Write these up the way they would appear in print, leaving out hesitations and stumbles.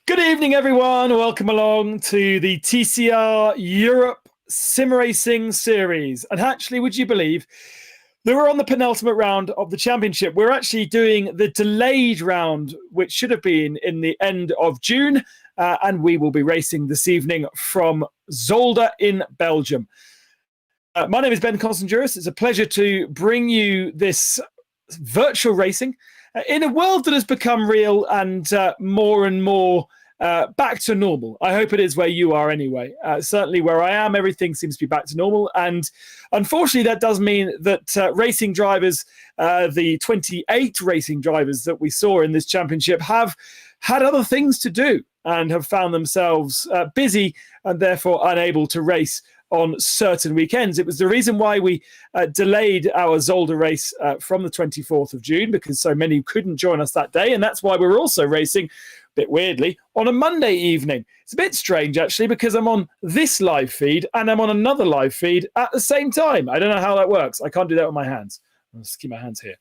Good evening, everyone. Welcome along to the TCR Europe Simracing Series. And actually, would you believe that we're on the penultimate round of the championship? We're actually doing the delayed round, which should have been in the end of June. And we will be racing this evening from Zolder in Belgium. My name is Ben Constanduris. It's a pleasure to bring you this virtual racing in a world that has become real and more back to normal. I hope it is where you are anyway. Certainly where I am, everything seems to be back to normal. And unfortunately, that does mean that racing drivers, the 28 racing drivers that we saw in this championship, have had other things to do and have found themselves busy and therefore unable to race on certain weekends. It was the reason why we delayed our Zolder race from the 24th of June, because so many couldn't join us that day. And that's why we're also racing, a bit weirdly, on a Monday evening. It's a bit strange, actually, because I'm on this live feed and I'm on another live feed at the same time. I don't know how that works. I can't do that with my hands. I'll just keep my hands here.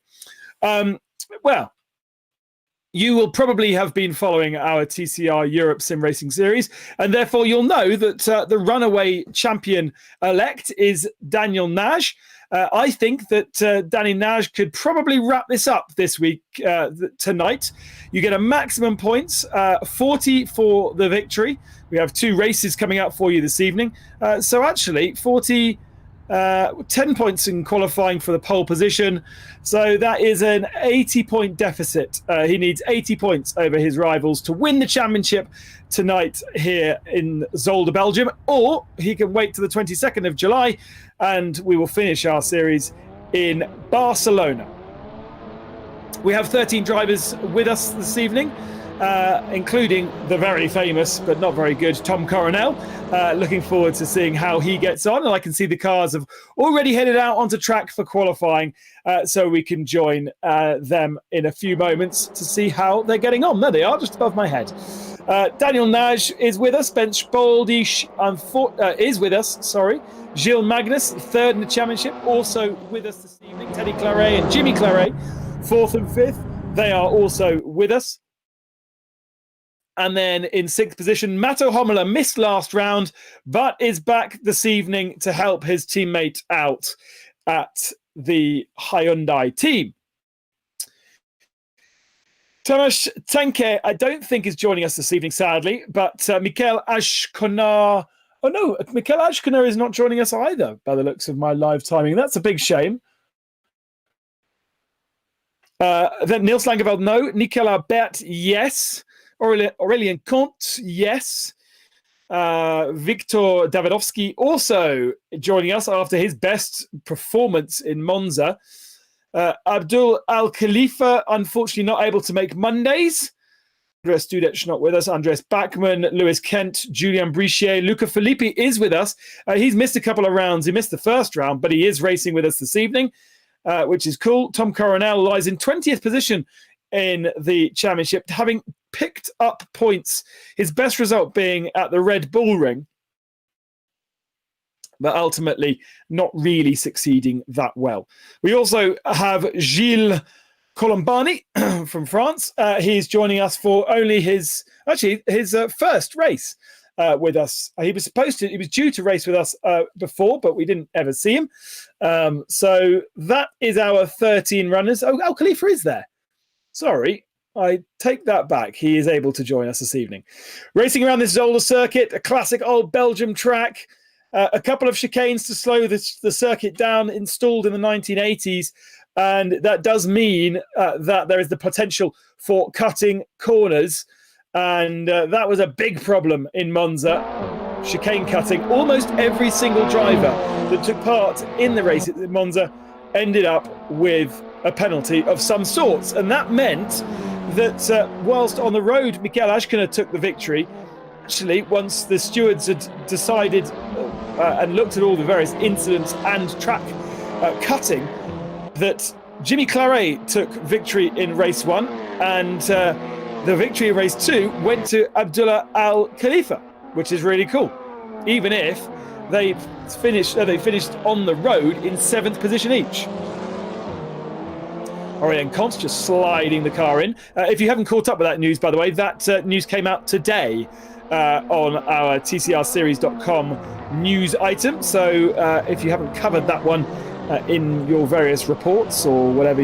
Well, you will probably have been following our TCR Europe Simracing Series, and therefore you'll know that the runaway champion-elect is Daniel Nage. I think that Danny Nage could probably wrap this up this week, tonight. You get a maximum points, 40 for the victory. We have 2 races coming up for you this evening. So actually, 10 points in qualifying for the pole position. So that is an 80-point deficit. He needs 80 points over his rivals to win the championship tonight here in Zolder, Belgium. Or he can wait to the 22nd of July and we will finish our series in Barcelona. We have 13 drivers with us this evening, including the very famous but not very good Tom Coronel. Looking forward to seeing how he gets on. And I can see the cars have already headed out onto track for qualifying, so we can join them in a few moments to see how they're getting on. There they are, just above my head. Daniel Nage is with us. Ben Spoldy is with us, sorry. Gilles Magnus, third in the championship, also with us this evening. Teddy Claret and Jimmy Claret, fourth and fifth. They are also with us. And then in sixth position, Matto Hommler missed last round, but is back this evening to help his teammate out at the Hyundai team. Tomasz Tenke, I don't think is joining us this evening, sadly, but Mikel Ashkonar... Oh, no, Mikel Ashkonar is not joining us either, by the looks of my live timing. That's a big shame. Then Niels Langeveld, no. Nicolas Bert, yes. Aurélien Comte, yes. Viktor Davidovsky also joining us after his best performance in Monza. Abdul Al Khalifa, unfortunately not able to make Mondays. Andreas Dudek not with us. Andreas Bachmann, Lewis Kent, Julian Brichier, Luca Filippi is with us. He's missed a couple of rounds. He missed the first round, but he is racing with us this evening, which is cool. Tom Coronel lies in 20th position in the championship, having picked up points, his best result being at the Red Bull Ring. but ultimately not really succeeding that well. We also have Gilles Colombani from France. He's joining us for only his first race with us. He was due to race with us before, but we didn't ever see him. So that is our 13 runners. Oh, Al Khalifa is there. Sorry, I take that back. He is able to join us this evening. Racing around this Zolder circuit, a classic old Belgium track. A couple of chicanes to slow the circuit down, installed in the 1980s. And that does mean that there is the potential for cutting corners. And that was a big problem in Monza, chicane cutting. Almost every single driver that took part in the race at Monza ended up with a penalty of some sorts. And that meant that whilst on the road, Michael Ashkener took the victory, actually, once the stewards had decided and looked at all the various incidents and track cutting, that Jimmy Claret took victory in race 1, and the victory in race 2 went to Abdullah Al Khalifa, which is really cool, even if they finished on the road in 7th position each. Aurelien Comte just sliding the car in. If you haven't caught up with that news, by the way, that news came out today on our TCRseries.com news item. So if you haven't covered that one in your various reports or whatever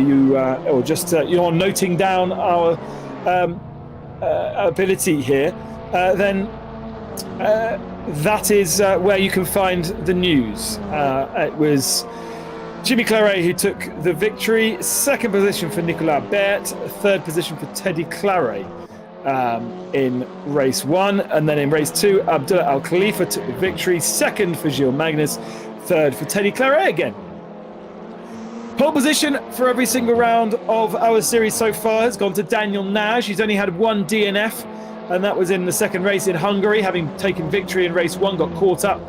or just you're noting down our ability here, then that is where you can find the news. It was Jimmy Claret who took the victory, 2nd position for Nicolas Bert, 3rd position for Teddy Claret in race 1, and then in race 2 Abdullah Al Khalifa took the victory, 2nd for Gilles Magnus, 3rd for Teddy Claret again. Pole position for every single round of our series so far has gone to Daniel Nagy. He's only had 1 DNF, and that was in the 2nd race in Hungary, having taken victory in race 1, got caught up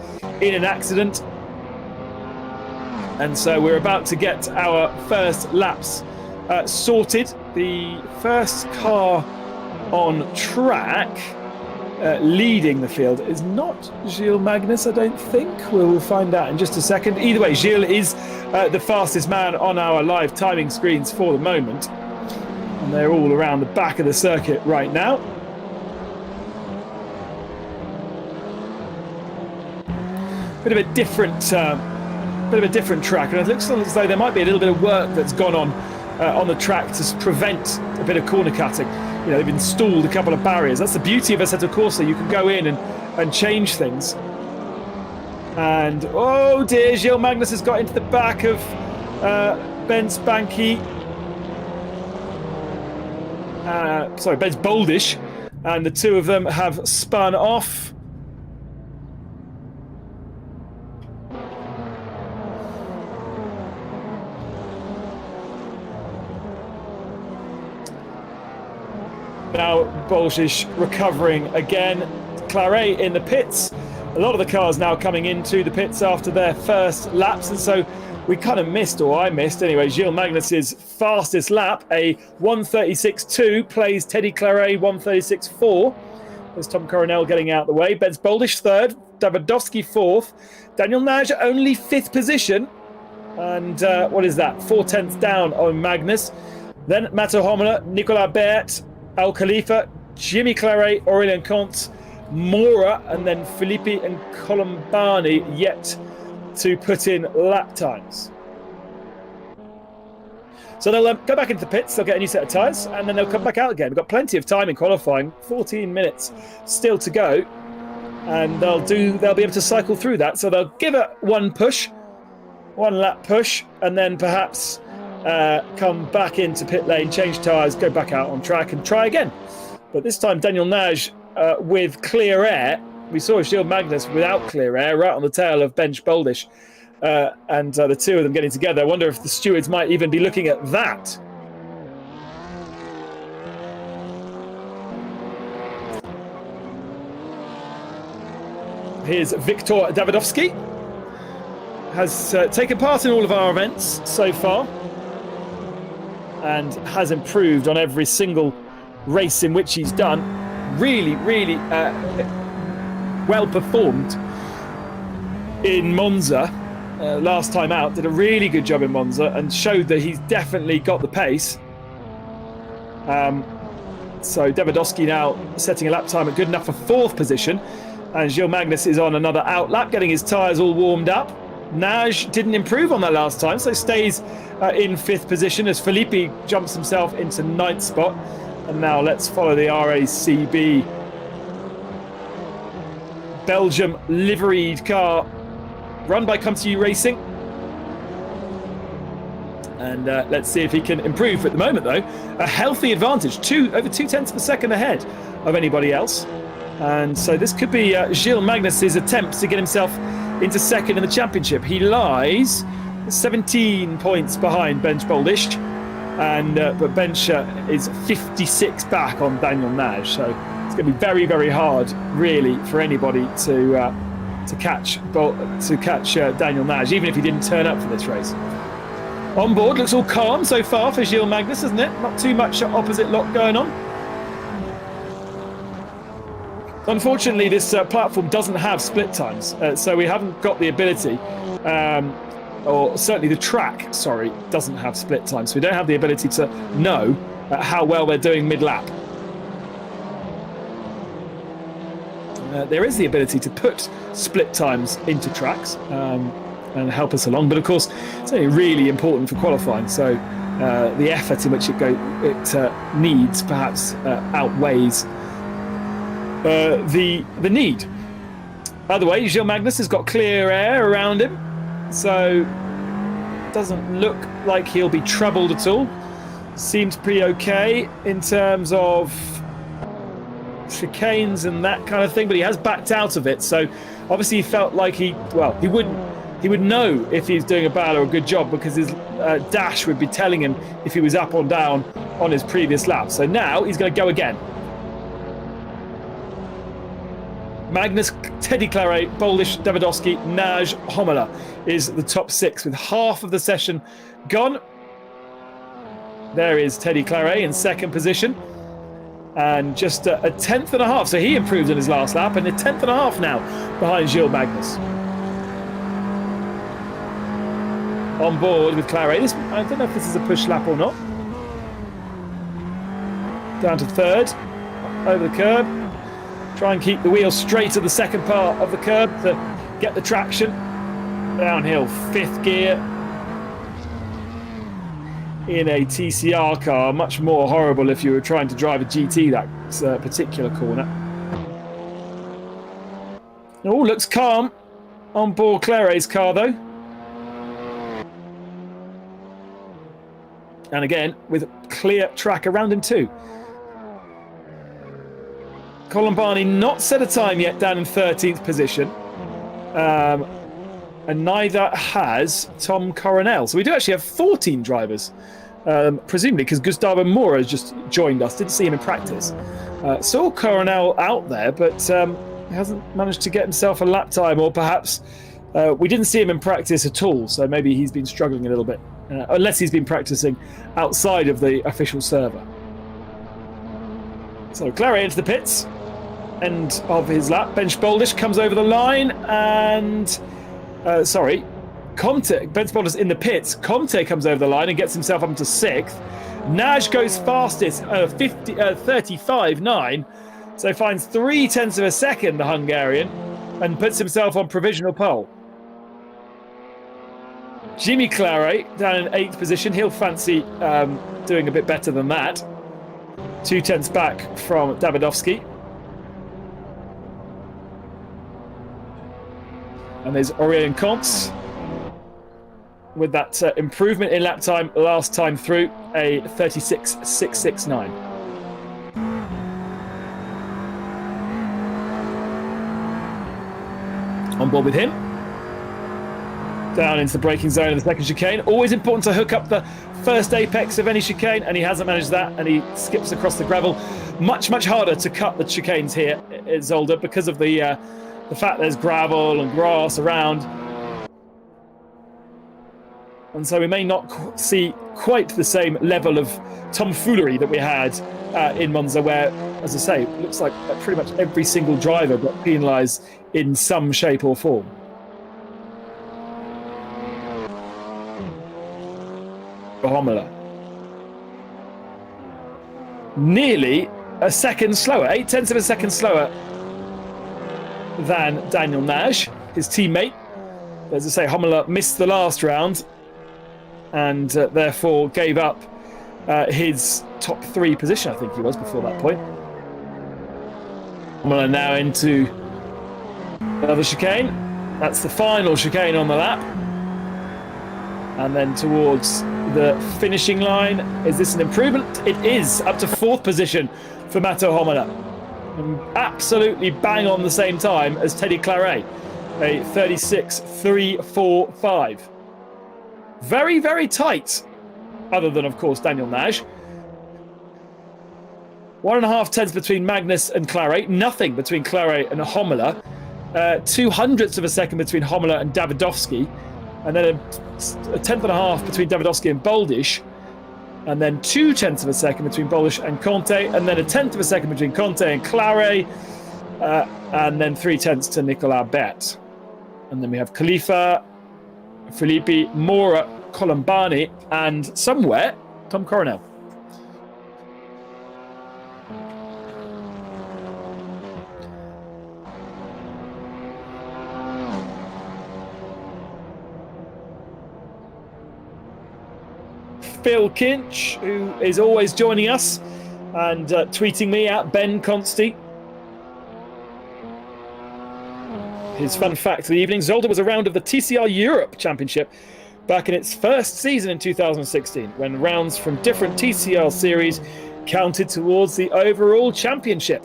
in an accident. And so we're about to get our first laps sorted. The first car on track leading the field is not Gilles Magnus, I don't think. We'll find out in just a second. Either way, Gilles is the fastest man on our live timing screens for the moment. And they're all around the back of the circuit right now. Bit of a different track, and it looks as though there might be a little bit of work that's gone on the track to prevent a bit of corner cutting. You know, they've installed a couple of barriers. That's the beauty of Assetto Corsa. You can go in and change things. And oh dear, Gilles Magnus has got into the back of Ben's Boldish, and the two of them have spun off. Now Boldish recovering again. Claret in the pits. A lot of the cars now coming into the pits after their first laps, and so we kind of missed, or I missed anyway, Gilles Magnus's fastest lap, a 1:36.2, plays Teddy Claret 1:36.4. There's Tom Coronel getting out of the way. Benz Boldish 3rd, Davidovsky 4th, Daniel Nagy only 5th position, and what is that, 4/10 down on Magnus. Then Matteo Homola, Nicolas Bert, Al Khalifa, Jimmy Claret, Aurelien Comte, Mora, and then Filippi and Colombani yet to put in lap times. So they'll go back into the pits, they'll get a new set of tyres, and then they'll come back out again. We've got plenty of time in qualifying, 14 minutes still to go, and they'll be able to cycle through that. So they'll give it one lap push, and then perhaps come back into pit lane, change tyres, go back out on track and try again. But this time Daniel Nagy with clear air. We saw Gilles Magnus without clear air right on the tail of Bench Boldish, and the two of them getting together. I wonder if the stewards might even be looking at that. Here's Viktor Davidovsky. Has taken part in all of our events so far and has improved on every single race in which he's done. Really well performed. in Monza last time out, did a really good job in Monza and showed that he's definitely got the pace. So Davidowski now setting a lap time at good enough for 4th position, and Gilles Magnus is on another out lap, getting his tyres all warmed up. Naj didn't improve on that last time, so stays in 5th position as Filippi jumps himself into 9th spot. And now let's follow the RACB Belgium liveried car run by Continue Racing. And let's see if he can improve. At the moment, though, a healthy advantage, over 2/10 of a second ahead of anybody else. And so this could be Gilles Magnus's attempts to get himself into 2nd in the championship. He lies 17 points behind Bench Boldish, and but Bench is 56 back on Daniel Naj. So it's going to be very, very hard, really, for anybody to catch Daniel Naj, even if he didn't turn up for this race. On board, looks all calm so far for Gilles Magnus, isn't it? Not too much opposite lot going on. Unfortunately, this platform doesn't have split times, so we haven't got the ability, or certainly the track, doesn't have split times. So we don't have the ability to know how well they're doing mid-lap. There is the ability to put split times into tracks and help us along, but of course it's only really important for qualifying, so the effort in which it needs perhaps outweighs the need. By the way, Gilles Magnus has got clear air around him, so it doesn't look like he'll be troubled at all. Seems pretty okay in terms of chicanes and that kind of thing, but he has backed out of it, so obviously he felt like he would know if he's doing a bad or a good job, because his dash would be telling him if he was up or down on his previous lap. So now he's going to go again. Magnus, Teddy Claret, Boldish, Davidowski, Naj, Homela is the top 6 with half of the session gone. There is Teddy Claret in 2nd position. And just a 10th and a half. So he improved in his last lap, and a 10th and a half now behind Gilles Magnus. On board with Claret. I don't know if this is a push lap or not. Down to 3rd, over the curb. Try and keep the wheel straight at the second part of the curb to get the traction. Downhill, 5th gear. In a TCR car, much more horrible if you were trying to drive a GT that particular corner. Oh, looks calm on board Claret's car though. And again, with clear track around him too. Colin Barney not set a time yet, down in 13th position. And neither has Tom Coronel. So we do actually have 14 drivers, presumably because Gustavo Moura has just joined us. Didn't see him in practice. Saw Coronel out there, but hasn't managed to get himself a lap time, or perhaps we didn't see him in practice at all, so maybe he's been struggling a little bit, unless he's been practicing outside of the official server. So Claret into the pits, end of his lap. Bench Boldish comes over the line, and Comte, Bench Boldish in the pits. Comte comes over the line and gets himself up to 6th. Naj goes fastest, 35.9, so finds 0.3 of a second, the Hungarian, and puts himself on provisional pole. Jimmy Claret down in 8th position. He'll fancy doing a bit better than that. 0.2 back from Davidowski. And there's Aurélien Comte with that improvement in lap time last time through, a 36.669. On board with him. Down into the braking zone of the second chicane. Always important to hook up the first apex of any chicane, and he hasn't managed that, and he skips across the gravel. Much harder to cut the chicanes here at Zolder because of the fact there's gravel and grass around. And so we may not see quite the same level of tomfoolery that we had in Monza, where, as I say, it looks like pretty much every single driver got penalised in some shape or form. Hommler. Nearly a second slower, 0.8 of a second slower than Daniel Nagy, his teammate. As I say, Hommler missed the last round and therefore gave up his top 3 position, I think he was, before that point. Hommler now into another chicane. That's the final chicane on the lap. And then towards the finishing line. Is this an improvement? It is, up to 4th position for Mathieu Hommler. Absolutely bang on the same time as Teddy Claret, a 36.345. Very, very tight, other than, of course, Daniel Nagy. 1.5 tenths between Magnus and Claret, nothing between Claret and Hommler. 0.02 of a second between Hommler and Davidovsky, and then a 1.5 between Davidovsky and Boldish, and then 0.2 of a second between Boldish and Conte, and then a 1/10 of a second between Conte and Claret, and then 0.3 to Nicolas Bert. And then we have Khalifa, Filippi, Mora, Colombani, and somewhere, Tom Coronel. Phil Kinch, who is always joining us and tweeting me at Ben Consti. His fun fact of the evening: Zolder was a round of the TCR Europe Championship back in its first season in 2016, when rounds from different TCR series counted towards the overall championship.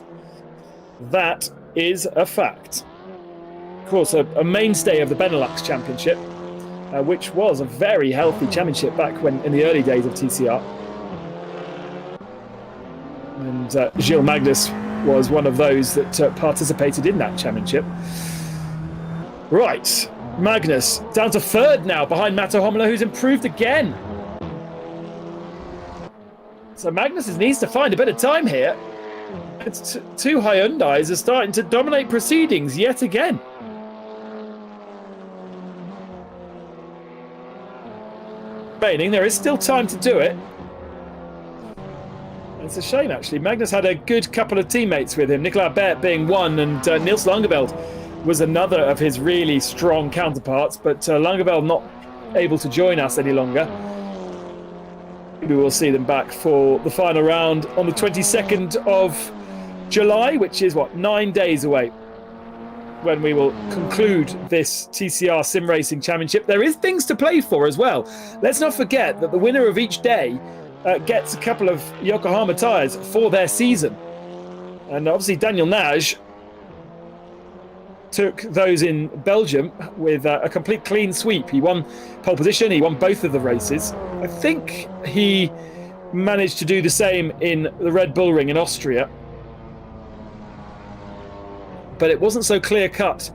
That is a fact. Of course, a mainstay of the Benelux Championship, which was a very healthy championship back when in the early days of TCR. And Gilles Magnus was one of those that participated in that championship. Right, Magnus down to 3rd now, behind Mathieu Hommler, who's improved again. So Magnus needs to find a bit of time here. It's 2 Hyundais are starting to dominate proceedings yet again. There is still time to do it. It's a shame, actually. Magnus had a good couple of teammates with him, Nicolas Bert being one, and Niels Langeveld was another of his really strong counterparts, but Langeveld not able to join us any longer. Maybe we'll see them back for the final round on the 22nd of July, which is, 9 days away, when we will conclude this TCR Sim Racing Championship. There is things to play for as well. Let's not forget that the winner of each day gets a couple of Yokohama tyres for their season. And obviously Daniel Nagy took those in Belgium with a complete clean sweep. He won pole position, he won both of the races. I think he managed to do the same in the Red Bull Ring in Austria. But it wasn't so clear-cut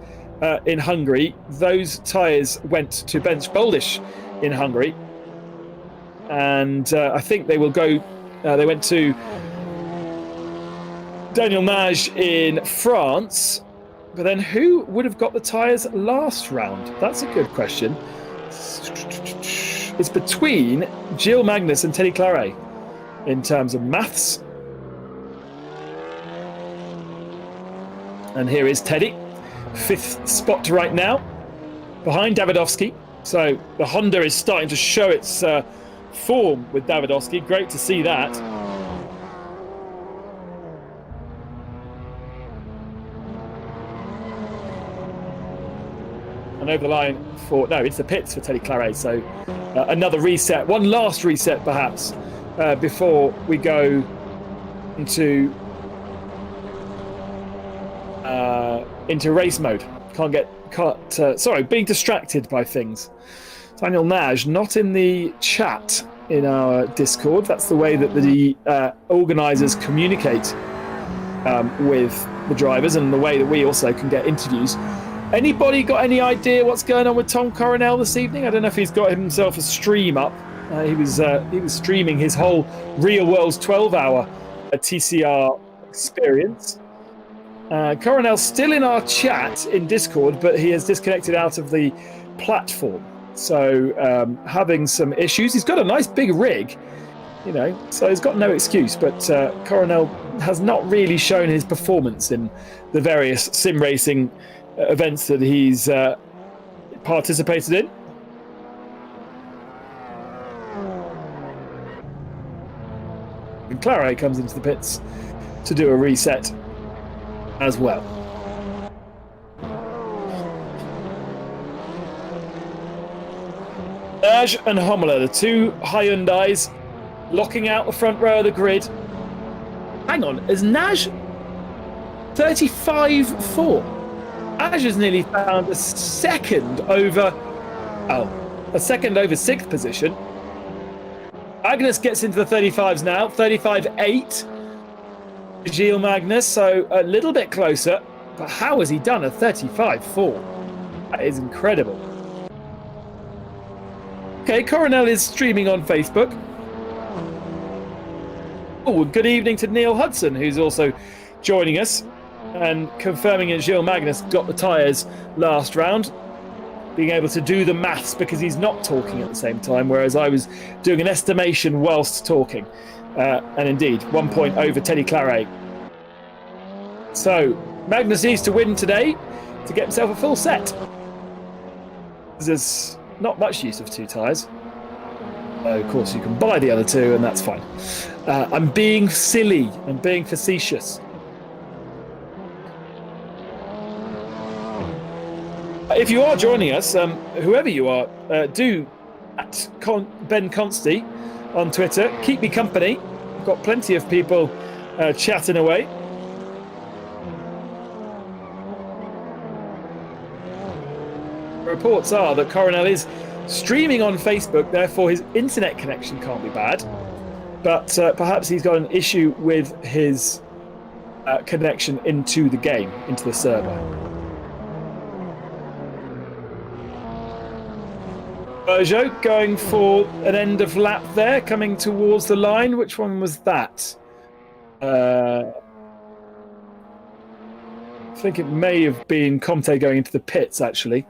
in Hungary. Those tyres went to Bench Boldish in Hungary. And I think they will go... they went to Daniel Nagy in France. But then who would have got the tyres last round? That's a good question. It's between Gilles Magnus and Teddy Claret in terms of maths. And here is Teddy, 5th spot right now, behind Davidovsky. So the Honda is starting to show its form with Davidovsky. Great to see that. And over the line for... No, it's the pits for Teddy Claret. So another reset, one last reset perhaps, before we go into race mode. Being distracted by things. Daniel Nagy not in the chat in our Discord. That's the way that the organisers communicate with the drivers, and the way that we also can get interviews. Anybody got any idea what's going on with Tom Coronel this evening? I don't know if he's got himself a stream up. He was streaming his whole Real World's 12-hour TCR experience. Coronel's still in our chat in Discord, but he has disconnected out of the platform. So having some issues. He's got a nice big rig, you know, so he's got no excuse. But Coronel has not really shown his performance in the various sim racing events that he's participated in. And Claret comes into the pits to do a reset as well. Naj and Homler, the two Hyundais, locking out the front row of the grid. Hang on, is Naj 35.4? Naj has nearly found a second over sixth position. Magnus gets into the 35s now, 35.8. Gilles Magnus, so a little bit closer. But how has he done a 35.4? That is incredible. Okay, Coronel is streaming on Facebook. Oh, good evening to Neil Hudson, who's also joining us and confirming that Gilles Magnus got the tyres last round, being able to do the maths because he's not talking at the same time, whereas I was doing an estimation whilst talking. And indeed, 1 point over Teddy Claret. So, Magnus needs to win today to get himself a full set. There's not much use of two tyres. Of course, you can buy the other two, and that's fine. I'm being silly. I'm being facetious. If you are joining us, whoever you are, do at Ben Consti on Twitter. Keep me company. I've got plenty of people chatting away. Reports are that Coronel is streaming on Facebook, therefore his internet connection can't be bad. But perhaps he's got an issue with his connection into the game, into the server. Peugeot going for an end of lap there, coming towards the line. Which one was that? I think it may have been Comte going into the pits, actually.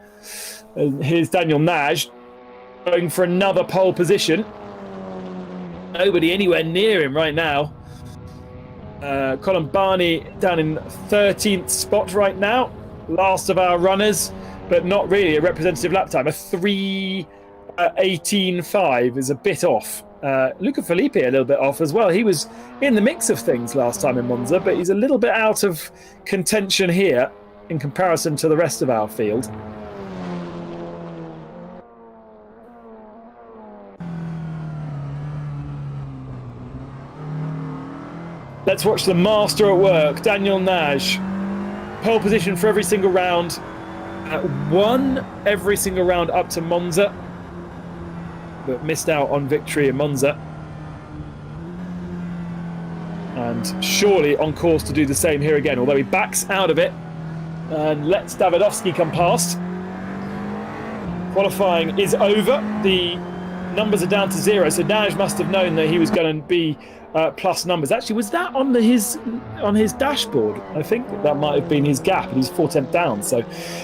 Here's Daniel Naj going for another pole position. Nobody anywhere near him right now. Colin Barney down in 13th spot right now. Last of our runners, but not really a representative lap time. A 3:18.5 is a bit off. Luca Filippi a little bit off as well. He was in the mix of things last time in Monza, but he's a little bit out of contention here in comparison to the rest of our field. Let's watch the master at work, Daniel Naj. Pole position for every single round. Won every single round up to Monza, but missed out on victory in Monza. And surely on course to do the same here again, although he backs out of it and lets Davidovsky come past. Qualifying is over. The numbers are down to 0, so Naj must have known that he was going to be plus numbers. Actually, was that on his dashboard? I think that might have been his gap, and he's 4/10 down. So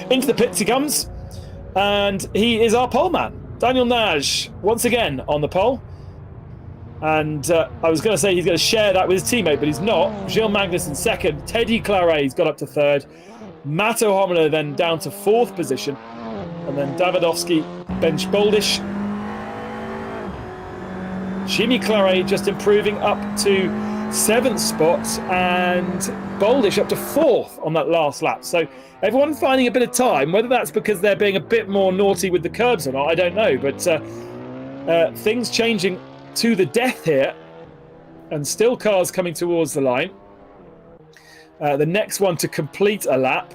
into the pits he comes, and he is our pole man. Daniel Naj once again on the pole. And I was going to say he's going to share that with his teammate, but he's not. Gilles Magnus in second. Teddy Claret's got up to third. Matto Homler then down to 4th position. And then Davidovsky, Bench Boldish. Jimmy Claret just improving up to 7th spot, and Boldish up to 4th on that last lap. So everyone finding a bit of time, whether that's because they're being a bit more naughty with the curbs or not, I don't know. But things changing to the death here, and still cars coming towards the line. The next one to complete a lap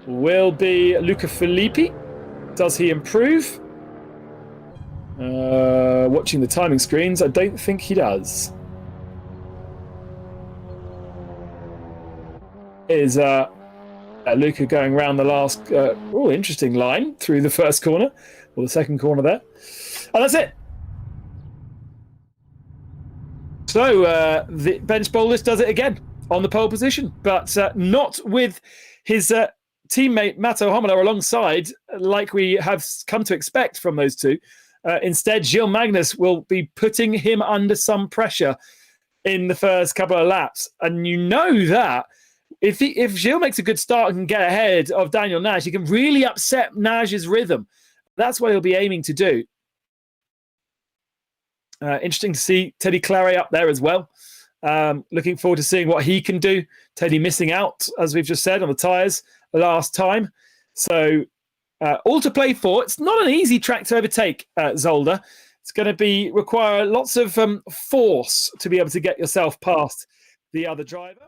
will be Luca Filippi. Does he improve? Watching the timing screens, I don't think he does. Is Luca going around the last interesting line through the first corner, or the second corner there. And that's it. So the Bench Boldish does it again on the pole position, but not with his teammate Mato Homolo alongside, like we have come to expect from those two. Instead, Gilles Magnus will be putting him under some pressure in the first couple of laps. And you know that if Gilles makes a good start and can get ahead of Daniel Nagy, he can really upset Nagy's rhythm. That's what he'll be aiming to do. Interesting to see Teddy Claret up there as well. Looking forward to seeing what he can do. Teddy missing out, as we've just said, on the tyres last time. So all to play for. It's not an easy track to overtake, Zolder. It's going to require lots of force to be able to get yourself past the other driver.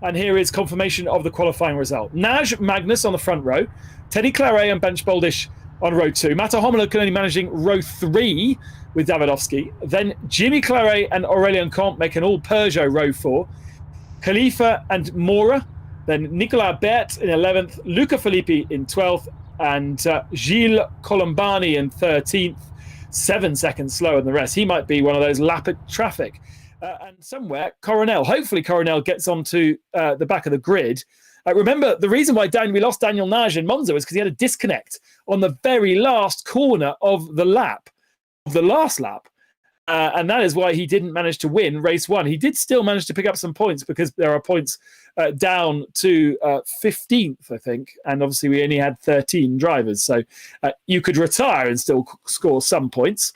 And here is confirmation of the qualifying result. Nagy Magnus on the front row. Teddy Claret and Bench Boldish on row 2. Mato Homolo only managing row 3 with Davidovsky. Then Jimmy Claret and Aurélien Comte make an all Peugeot row 4. Khalifa and Mora. Then Nicolas Bert in 11th. Luca Filippi in 12th. And Gilles Colombani in 13th. 7 seconds slower than the rest. He might be one of those lapid traffic. And somewhere, Coronel. Hopefully Coronel gets onto the back of the grid. Remember, the reason why we lost Daniel Nagy in Monza was because he had a disconnect on the very last corner of the last lap. And that is why he didn't manage to win race 1. He did still manage to pick up some points because there are points down to 15th, I think. And obviously we only had 13 drivers. So you could retire and still score some points.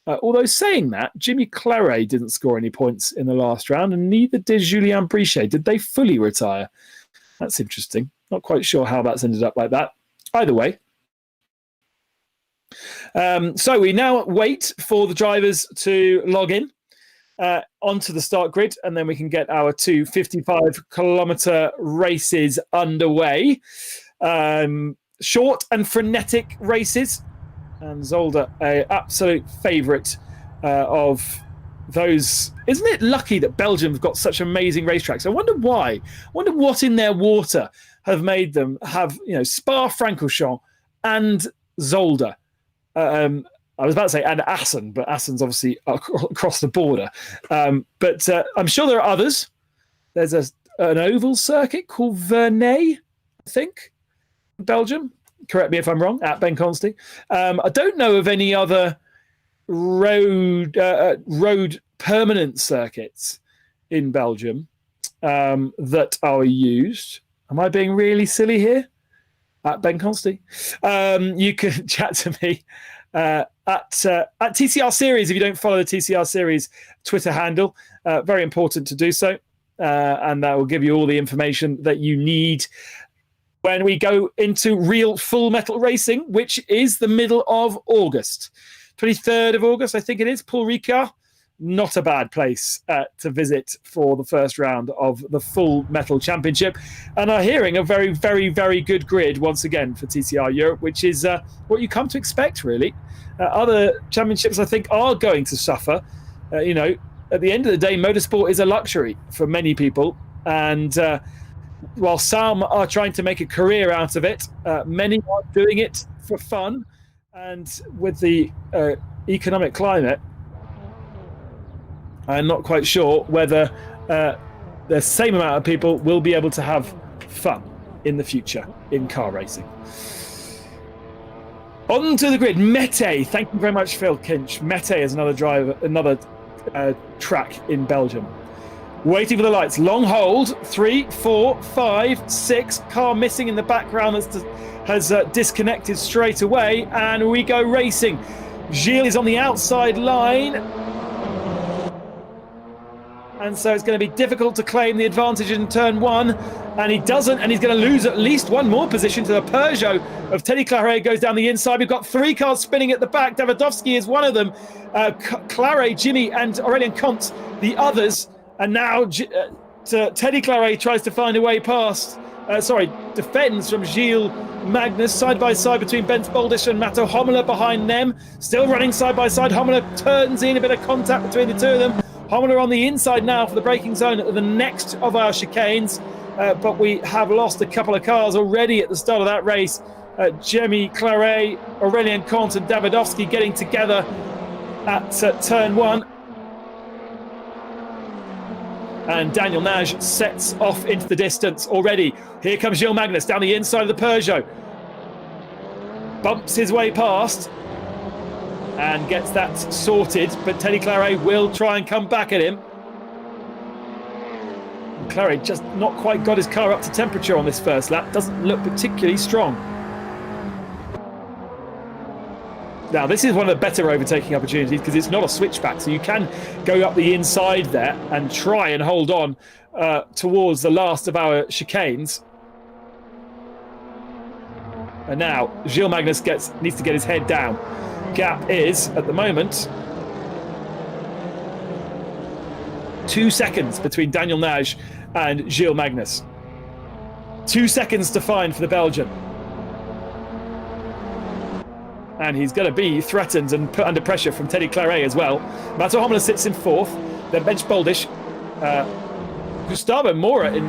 Although saying that, Jimmy Claret didn't score any points in the last round, and neither did Julien Brichet. Did they fully retire? That's interesting. Not quite sure how that's ended up like that. Either way. So we now wait for the drivers to log in onto the start grid, and then we can get our 2 55-kilometre races underway. Short and frenetic races. And Zolder, an absolute favourite of those. Isn't it lucky that Belgium have got such amazing racetracks? I wonder why. I wonder what in their water have made them have, Spa-Francorchamps and Zolder. I was about to say and Assen, but Assen's obviously across the border. But I'm sure there are others. There's an oval circuit called Vernay, I think, in Belgium. Correct me if I'm wrong, at Ben Consti. I don't know of any other road permanent circuits in Belgium that are used. Am I being really silly here? At Ben Consti. You can chat to me at TCR Series if you don't follow the TCR Series Twitter handle. Very important to do so. And that will give you all the information that you need when we go into real full metal racing, which is the middle of August. 23rd of August, I think it is, Paul Ricard. Not a bad place to visit for the first round of the Full Metal Championship. And are hearing a very, very, very good grid once again for TCR Europe, which is what you come to expect, really. Other championships, I think, are going to suffer. At the end of the day, motorsport is a luxury for many people. And while some are trying to make a career out of it, many are doing it for fun. And with the economic climate, I'm not quite sure whether the same amount of people will be able to have fun in the future in car racing. On to the grid. Mete. Thank you very much, Phil Kinch. Mete is another track in Belgium. Waiting for the lights. Long hold. 3, 4, 5, 6. Car missing in the background has disconnected straight away. And we go racing. Gilles is on the outside line. And so it's going to be difficult to claim the advantage in turn 1. And he doesn't. And he's going to lose at least one more position to the Peugeot of Teddy Claret. Goes down the inside. We've got 3 cars spinning at the back. Davidovsky is one of them. Claret, Jimmy and Aurélien Comte, the others. And now Teddy Claret tries to find a way past. Defends from Gilles Magnus. Side by side between Bench Boldish and Mato Homolo behind them. Still running side by side. Homolo turns in. A bit of contact between the two of them. Homolo on the inside now for the braking zone at the next of our chicanes. But we have lost a couple of cars already at the start of that race. Jimmy Claret, Aurélien Comte and Davidovsky getting together at turn 1. And Daniel Nage sets off into the distance already. Here comes Gilles Magnus down the inside of the Peugeot. Bumps his way past and gets that sorted, but Teddy Claret will try and come back at him. And Claret just not quite got his car up to temperature on this first lap. Doesn't look particularly strong. Now, this is one of the better overtaking opportunities because it's not a switchback, so you can go up the inside there and try and hold on towards the last of our chicanes. And now, Gilles Magnus needs to get his head down. Gap is, at the moment, 2 seconds between Daniel Nage and Gilles Magnus. 2 seconds to find for the Belgian. And he's going to be threatened and put under pressure from Teddy Claret as well. Mato Homela sits in 4th. Then Bench Boldish. Gustavo Mora in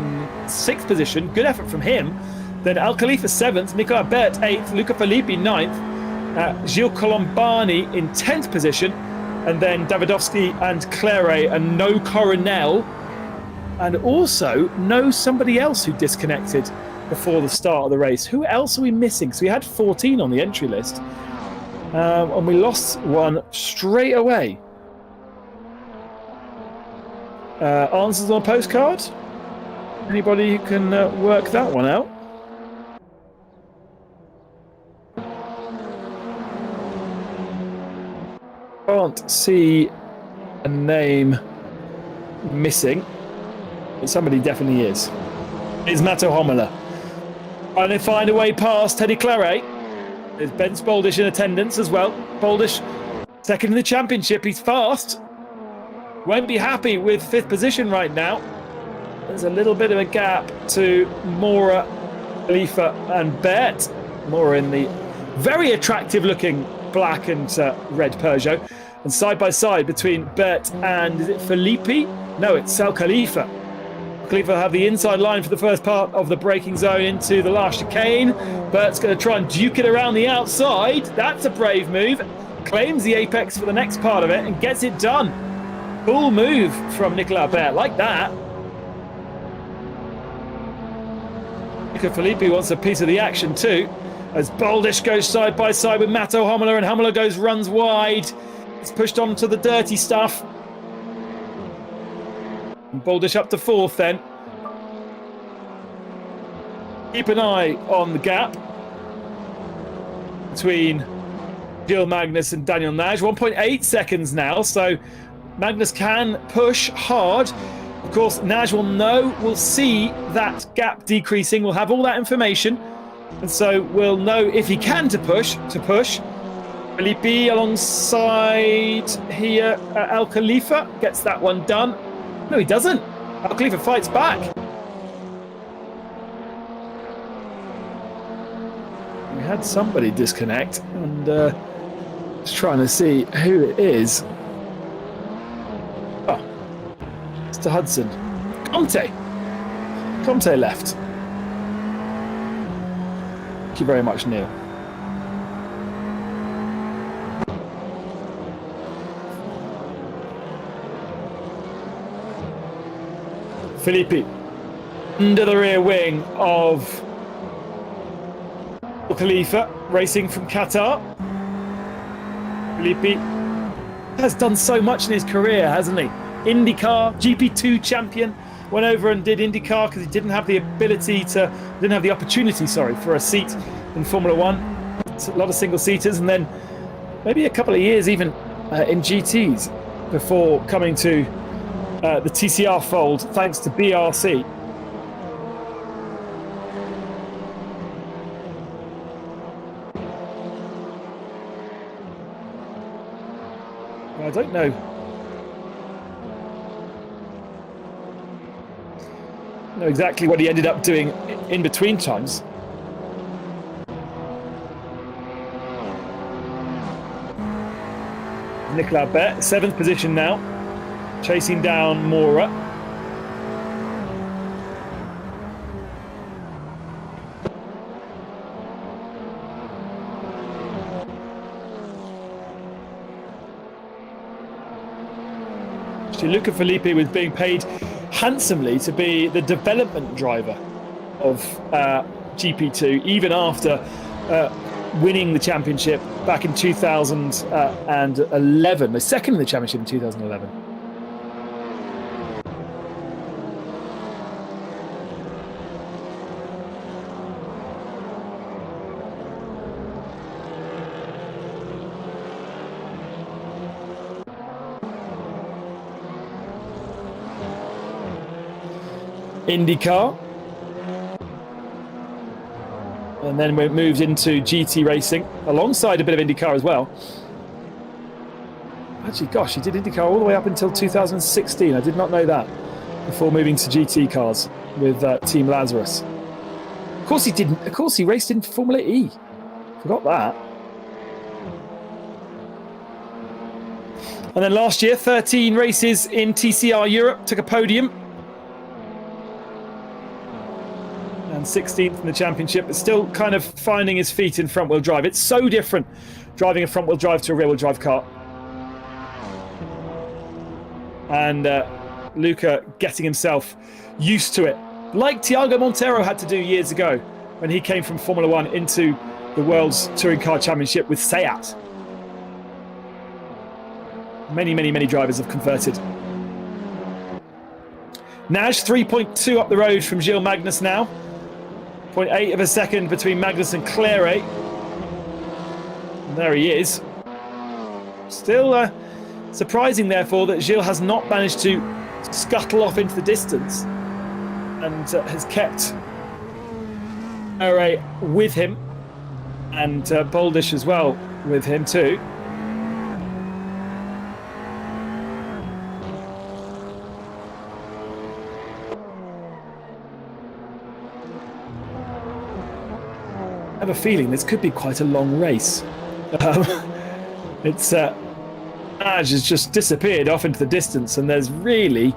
6th position. Good effort from him. Then Al Khalifa 7th. Nicolas Bert 8th. Luca Filippi 9th. Gilles Colombani in 10th position. And then Davidovsky and Claret and no Coronel. And also no somebody else who disconnected before the start of the race. Who else are we missing? So we had 14 on the entry list. And we lost one straight away. Answers on a postcard? Anybody who can work that one out? Can't see a name missing, but somebody definitely is. It's Mato Homela. And they find a way past Teddy Claret. There's Ben Boldish in attendance as well. Boldish, second in the championship. He's fast. Won't be happy with 5th position right now. There's a little bit of a gap to Mora, Khalifa and Bert. Mora in the very attractive looking black and red Peugeot. And side by side between Bert and, is it Filippi? No, it's Sal Khalifa. Khalifa will have the inside line for the first part of the braking zone into the last chicane. Bert's going to try and duke it around the outside. That's a brave move. Claims the apex for the next part of it and gets it done. Cool move from Nicolas Bert, like that. Luca Filippi wants a piece of the action too, as Boldish goes side by side with Mato Homela, and Homela runs wide. It's pushed on to the dirty stuff. And Boldish up to 4th then. Keep an eye on the gap between Gilles Magnus and Daniel Nage. 1.8 seconds now, so Magnus can push hard. Of course, Nage will see that gap decreasing. We'll have all that information. And so we'll know if he can to push. Filippi alongside here. Al Khalifa gets that one done. No, he doesn't. Al Khalifa fights back. We had somebody disconnect, and just trying to see who it is. Oh, Mr. Hudson. Comte left. Thank you very much, Neil. Filippi under the rear wing of Khalifa, racing from Qatar. Filippi has done so much in his career, hasn't he? IndyCar, GP2 champion, went over and did IndyCar because he didn't have the opportunity for a seat in Formula One. It's a lot of single-seaters, and then maybe a couple of years even in GTs before coming to the TCR fold, thanks to BRC. I don't know. Know exactly what he ended up doing in between times. Nicolas Bert, 7th position now, chasing down Mora. Luca Filippi was being paid handsomely to be the development driver of GP2, even after winning the championship back in 2011, the second in the championship in 2011. IndyCar, and then we moved into GT racing alongside a bit of IndyCar as well. Actually, gosh, he did IndyCar all the way up until 2016. I did not know that, before moving to GT cars with Team Lazarus. Of course he didn't. Of course he raced in Formula E. Forgot that. And then last year, 13 races in TCR Europe, took a podium. And 16th in the championship, but still kind of finding his feet in front-wheel drive. It's so different driving a front-wheel drive to a rear-wheel drive car. And Luca getting himself used to it, like Tiago Monteiro had to do years ago when he came from Formula One into the World's Touring Car Championship with Seat. Many, many, many drivers have converted. Nash 3.2 up the road from Gilles Magnus now. 0.8 of a second between Magnus and Claire. And there he is. Still surprising, therefore, that Gilles has not managed to scuttle off into the distance and has kept Claire with him, and Boldish as well with him too. I have a feeling this could be quite a long race. It's Naj has just disappeared off into the distance, and there's really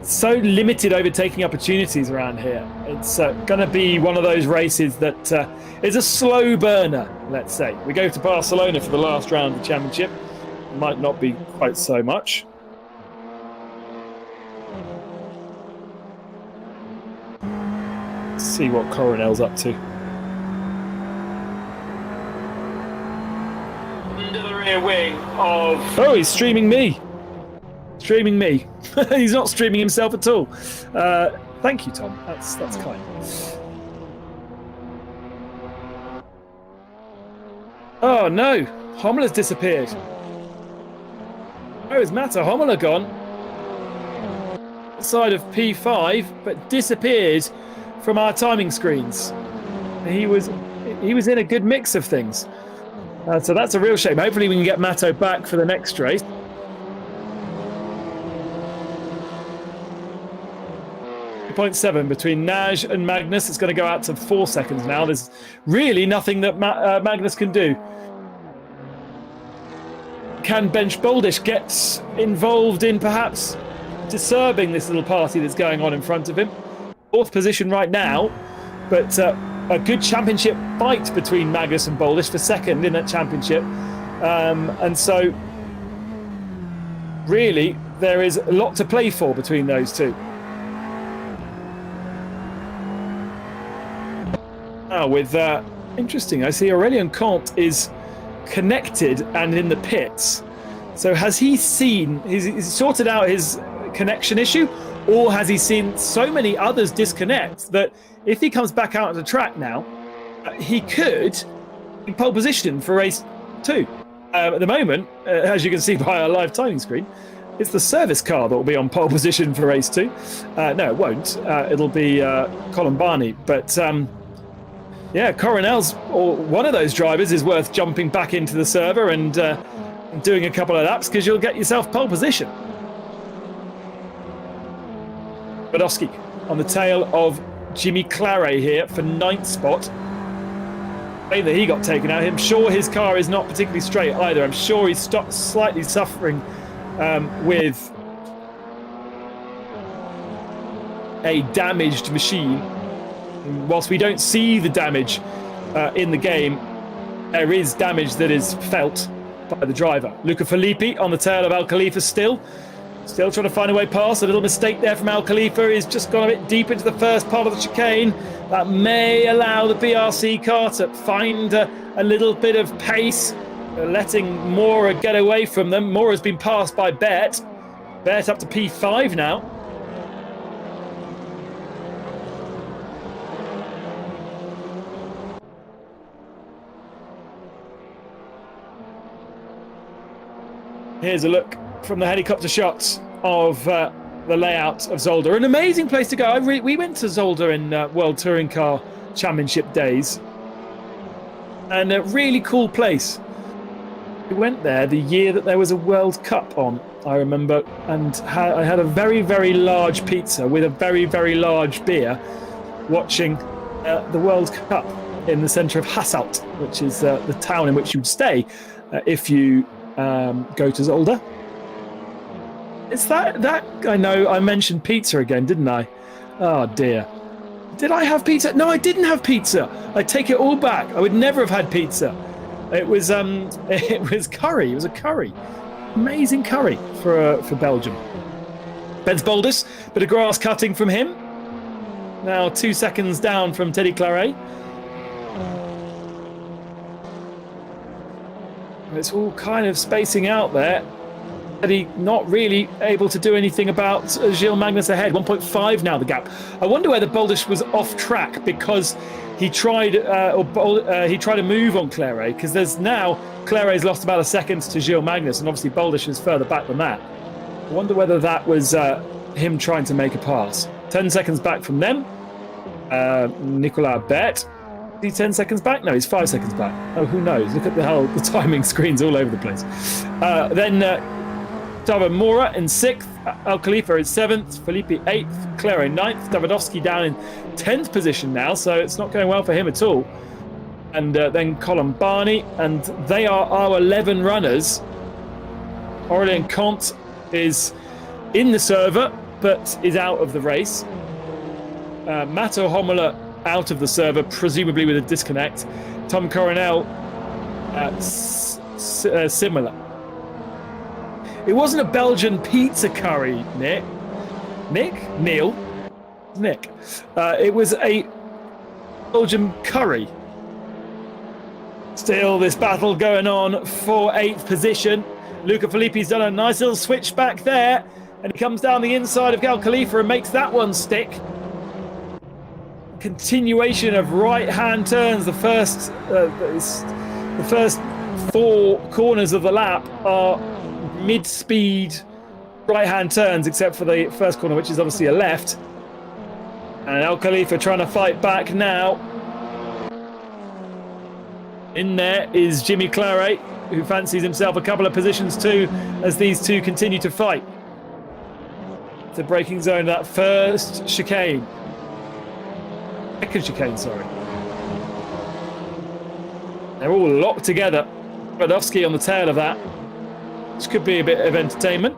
so limited overtaking opportunities around here. It's going to be one of those races that is a slow burner, let's say. We go to Barcelona for the last round of the championship. Might not be quite so much. Let's see what Coronel's up to. Wing of... Oh, he's streaming me. Streaming me. He's not streaming himself at all. Thank you, Tom. That's kind. Oh no, Homela's disappeared. Where is Mata Homela gone? Side of P5, but disappeared from our timing screens. He was in a good mix of things. So that's a real shame. Hopefully we can get Matto back for the next race. .7 between Naj and Magnus. It's going to go out to 4 seconds now. There's really nothing that Magnus can do. Can Bench Boldish get involved in perhaps disturbing this little party that's going on in front of him? 4th position right now, but a good championship fight between Magnus and Boldish for 2nd in that championship. And so really there is a lot to play for between those two. Now with interesting, I see Aurélien Comte is connected and in the pits. So has he seen, he's sorted out his connection issue, or has he seen so many others disconnect that if he comes back out on the track now, he could be pole position for race 2. At the moment, as you can see by our live timing screen, it's the service car that will be on pole position for race 2. No, it won't. It'll be Colombani. But yeah, Coronel's, or one of those drivers, is worth jumping back into the server and doing a couple of laps, because you'll get yourself pole position. Badowski on the tail of Jimmy Claret here for 9th spot. That he got taken out. I'm sure his car is not particularly straight either. I'm sure he's slightly suffering with a damaged machine. And whilst we don't see the damage in the game, there is damage that is felt by the driver. Luca Filippi on the tail of Al Khalifa still. Still trying to find a way past. A little mistake there from Al Khalifa. He's just gone a bit deep into the first part of the chicane. That may allow the BRC car to find a little bit of pace, letting Mora get away from them. Mora's been passed by Bet. Bet up to P5 now. Here's a look from the helicopter shots of the layout of Zolder. An amazing place to go. We went to Zolder in World Touring Car Championship days. And a really cool place. We went there the year that there was a World Cup on, I remember. And I had a very, very large pizza with a very, very large beer watching the World Cup in the centre of Hasselt, which is the town in which you'd stay if you go to Zolder. It's that I know I mentioned pizza again, didn't I? Oh dear. Did I have pizza? No, I didn't have pizza. I take it all back. I would never have had pizza. It was curry. It was a curry. Amazing curry for Belgium. Ben's Boldus, bit of grass cutting from him. Now 2 seconds down from Teddy Claret. It's all kind of spacing out there. Teddy not really able to do anything about Gilles Magnus ahead. 1.5 now the gap. I wonder whether Boldus was off track because he tried to move on Claret, because there's now Claret's lost about a second to Gilles Magnus, and obviously Boldus is further back than that. I wonder whether that was him trying to make a pass. 10 seconds back from them. Nicolas Bet. Is he 10 seconds back? No, he's 5 seconds back. Oh, who knows? Look at the timing screens all over the place. Then Tava Mora in 6th, Al Khalifa in 7th, Felipe 8th, Claret 9th, Davidovski down in 10th position now, so it's not going well for him at all. And then Colin Barney, and they are our 11 runners. Aurelien Comte is in the server, but is out of the race. Matto Homola out of the server, presumably with a disconnect. Tom Coronel, similar. It wasn't a Belgian pizza curry, Nick. Neil? Nick. It was a Belgian curry. Still this battle going on for 8th position. Luca Filippi's done a nice little switch back there, and he comes down the inside of Al Khalifa and makes that one stick. Continuation of right-hand turns. The first 4 corners of the lap are mid-speed right-hand turns, except for the first corner, which is obviously a left. And Al Khalifa trying to fight back now. In there is Jimmy Claret, who fancies himself a couple of positions too, as these two continue to fight. The braking zone, that first chicane. Second chicane, sorry. They're all locked together. Brodowski on the tail of that. This could be a bit of entertainment.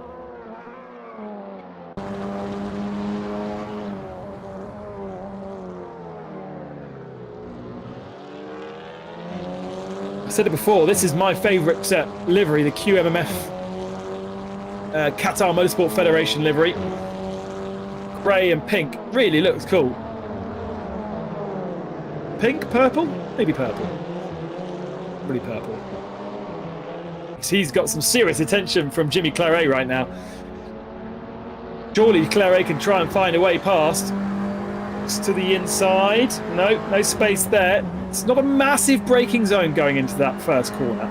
I said it before, this is my favourite livery, the QMMF Qatar Motorsport Federation livery. Grey and pink, really looks cool. Pink, purple? Maybe purple. Really purple. He's got some serious attention from Jimmy Claret right now. Surely Claret can try and find a way past. It's to the inside. No space there. It's not a massive braking zone going into that first corner.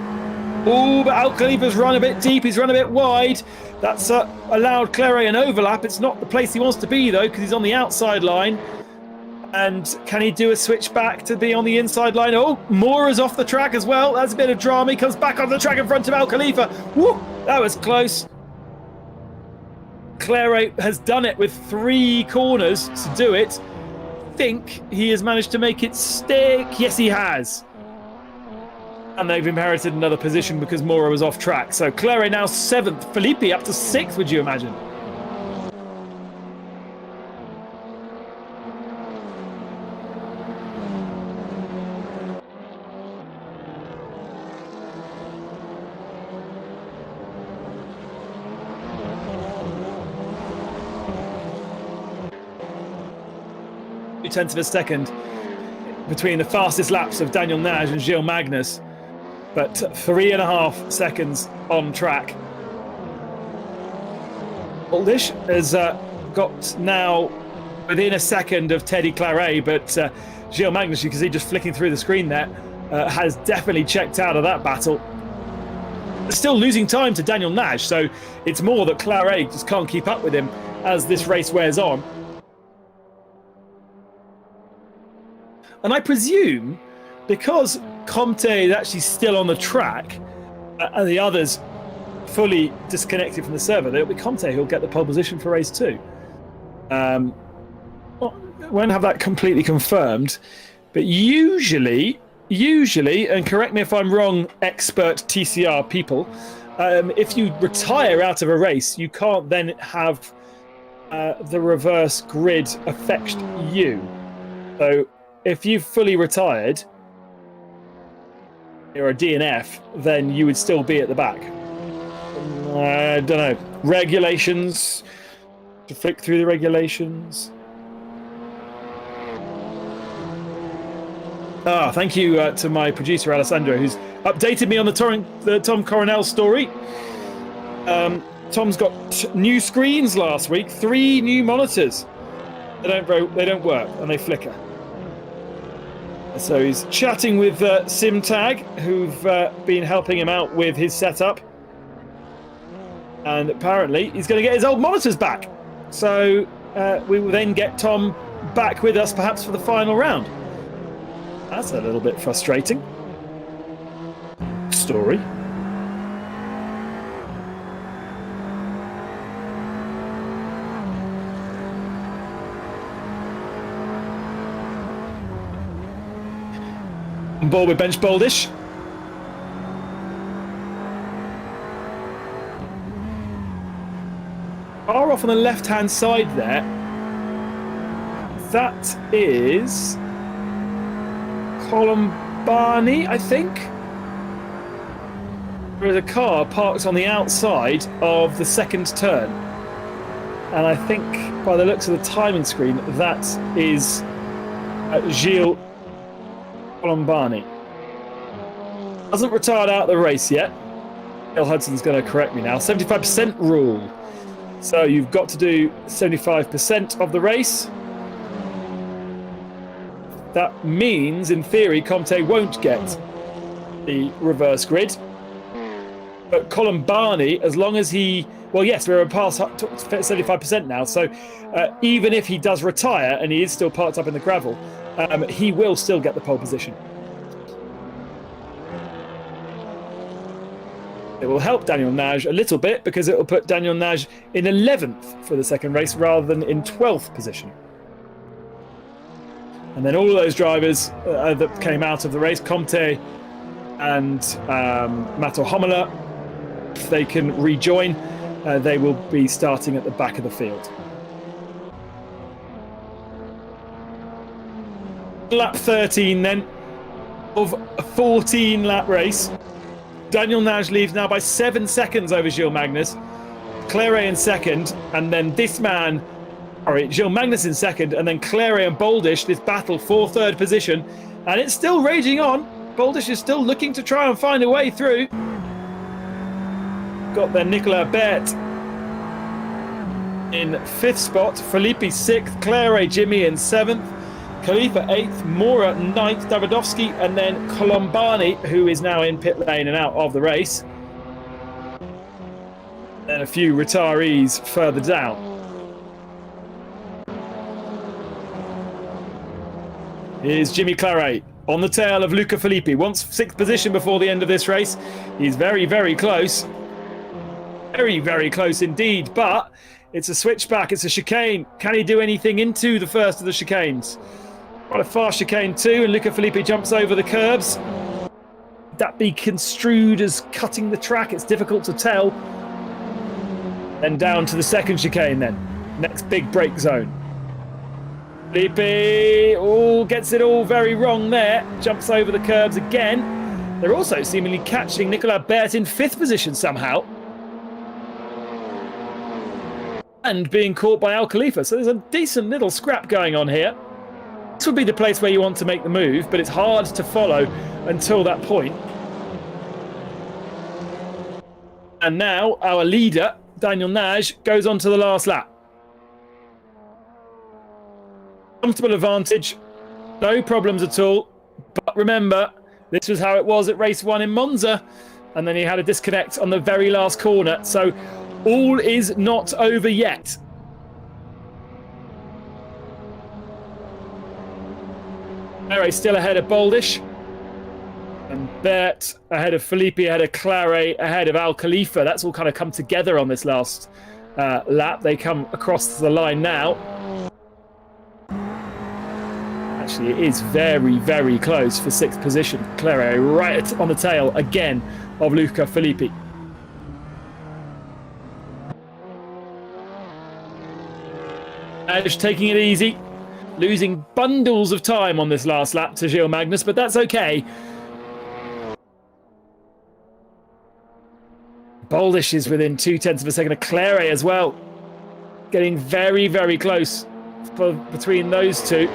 Oh, but Al Khalifa's run a bit deep. He's run a bit wide. That's allowed Claret an overlap. It's not the place he wants to be, though, because he's on the outside line. And can he do a switch back to be on the inside line? Oh, Mora's off the track as well. That's a bit of drama. He comes back on the track in front of Al Khalifa. Woo, that was close. Claret has done it with 3 corners to do it. I think he has managed to make it stick. Yes, he has. And they've inherited another position because Mora was off track. So Claret now 7th. Felipe up to 6th, would you imagine? tenths of a second between the fastest laps of Daniel Nage and Gilles Magnus, but 3.5 seconds on track. Boldish has got now within a second of Teddy Claret, but Gilles Magnus, you can see just flicking through the screen there, has definitely checked out of that battle. Still losing time to Daniel Nage, so it's more that Claret just can't keep up with him as this race wears on. And I presume because Comte is actually still on the track and the others fully disconnected from the server, it'll be Comte who'll get the pole position for race 2. Won't have that completely confirmed, but usually, and correct me if I'm wrong, expert TCR people, if you retire out of a race, you can't then have the reverse grid affect you. So if you've fully retired, you're a DNF, then you would still be at the back. I don't know. Regulations. To flick through the regulations. Thank you to my producer Alessandro, who's updated me on the Tom Coronel story. Tom's got new screens last week, 3 new monitors. They don't work and they flicker. So he's chatting with SimTag, who've been helping him out with his setup. And apparently he's going to get his old monitors back. So we will then get Tom back with us, perhaps for the final round. That's a little bit frustrating. Story. On board with Bench Boldish. Far off on the left-hand side there. That is Colombani, I think. There is a car parked on the outside of the second turn. And I think, by the looks of the timing screen, that is Gilles Colombani. Hasn't retired out of the race yet. Bill Hudson's going to correct me now. 75% rule. So you've got to do 75% of the race. That means, in theory, Comte won't get the reverse grid. But Colombani, as long as he... Well, yes, we're past 75% now. So even if he does retire and he is still parked up in the gravel, he will still get the pole position. It will help Daniel Nage a little bit because it will put Daniel Nage in 11th for the second race rather than in 12th position. And then all those drivers that came out of the race, Comte and Mato Homola, if they can rejoin, they will be starting at the back of the field. Lap 13 then of a 14-lap race. Daniel Nage leads now by 7 seconds over Gilles Magnus. Claret in second, and then this man, Gilles Magnus in second, and then Claret and Boldish, this battle for third position. And it's still raging on. Boldish is still looking to try and find a way through. Got there Nicolas Bert in 5th spot, Felipe 6th, Claret Jimmy in 7th, Khalifa 8th, Mora 9th, Davidovsky, and then Colombani, who is now in pit lane and out of the race. And a few retirees further down. Here's Jimmy Claret on the tail of Luca Filippi. Wants 6th position before the end of this race. He's very, very close. Very, very close indeed, but it's a switchback, it's a chicane. Can he do anything into the first of the chicanes? Quite a fast chicane too, and Luca Filippi jumps over the curbs. Would that be construed as cutting the track? It's difficult to tell. Then down to the second chicane then. Next big break zone. Filippi gets it all very wrong there. Jumps over the curbs again. They're also seemingly catching Nicolas Bert in 5th position somehow. And being caught by Al Khalifa. So there's a decent little scrap going on here. This would be the place where you want to make the move, but it's hard to follow until that point. And now our leader, Daniel Nagy, goes on to the last lap. Comfortable advantage, no problems at all. But remember, this was how it was at race 1 in Monza. And then he had a disconnect on the very last corner. So all is not over yet. Claret still ahead of Boldish. And Bert ahead of Felipe, ahead of Claret, ahead of Al Khalifa. That's all kind of come together on this last lap. They come across the line now. Actually, it is very, very close for 6th position. Claret right on the tail again of Luca Filippi. Edge taking it easy, losing bundles of time on this last lap to Gilles Magnus, but that's okay. Boldish is within 0.2 of a second of Claret as well. Getting very, very close between those two.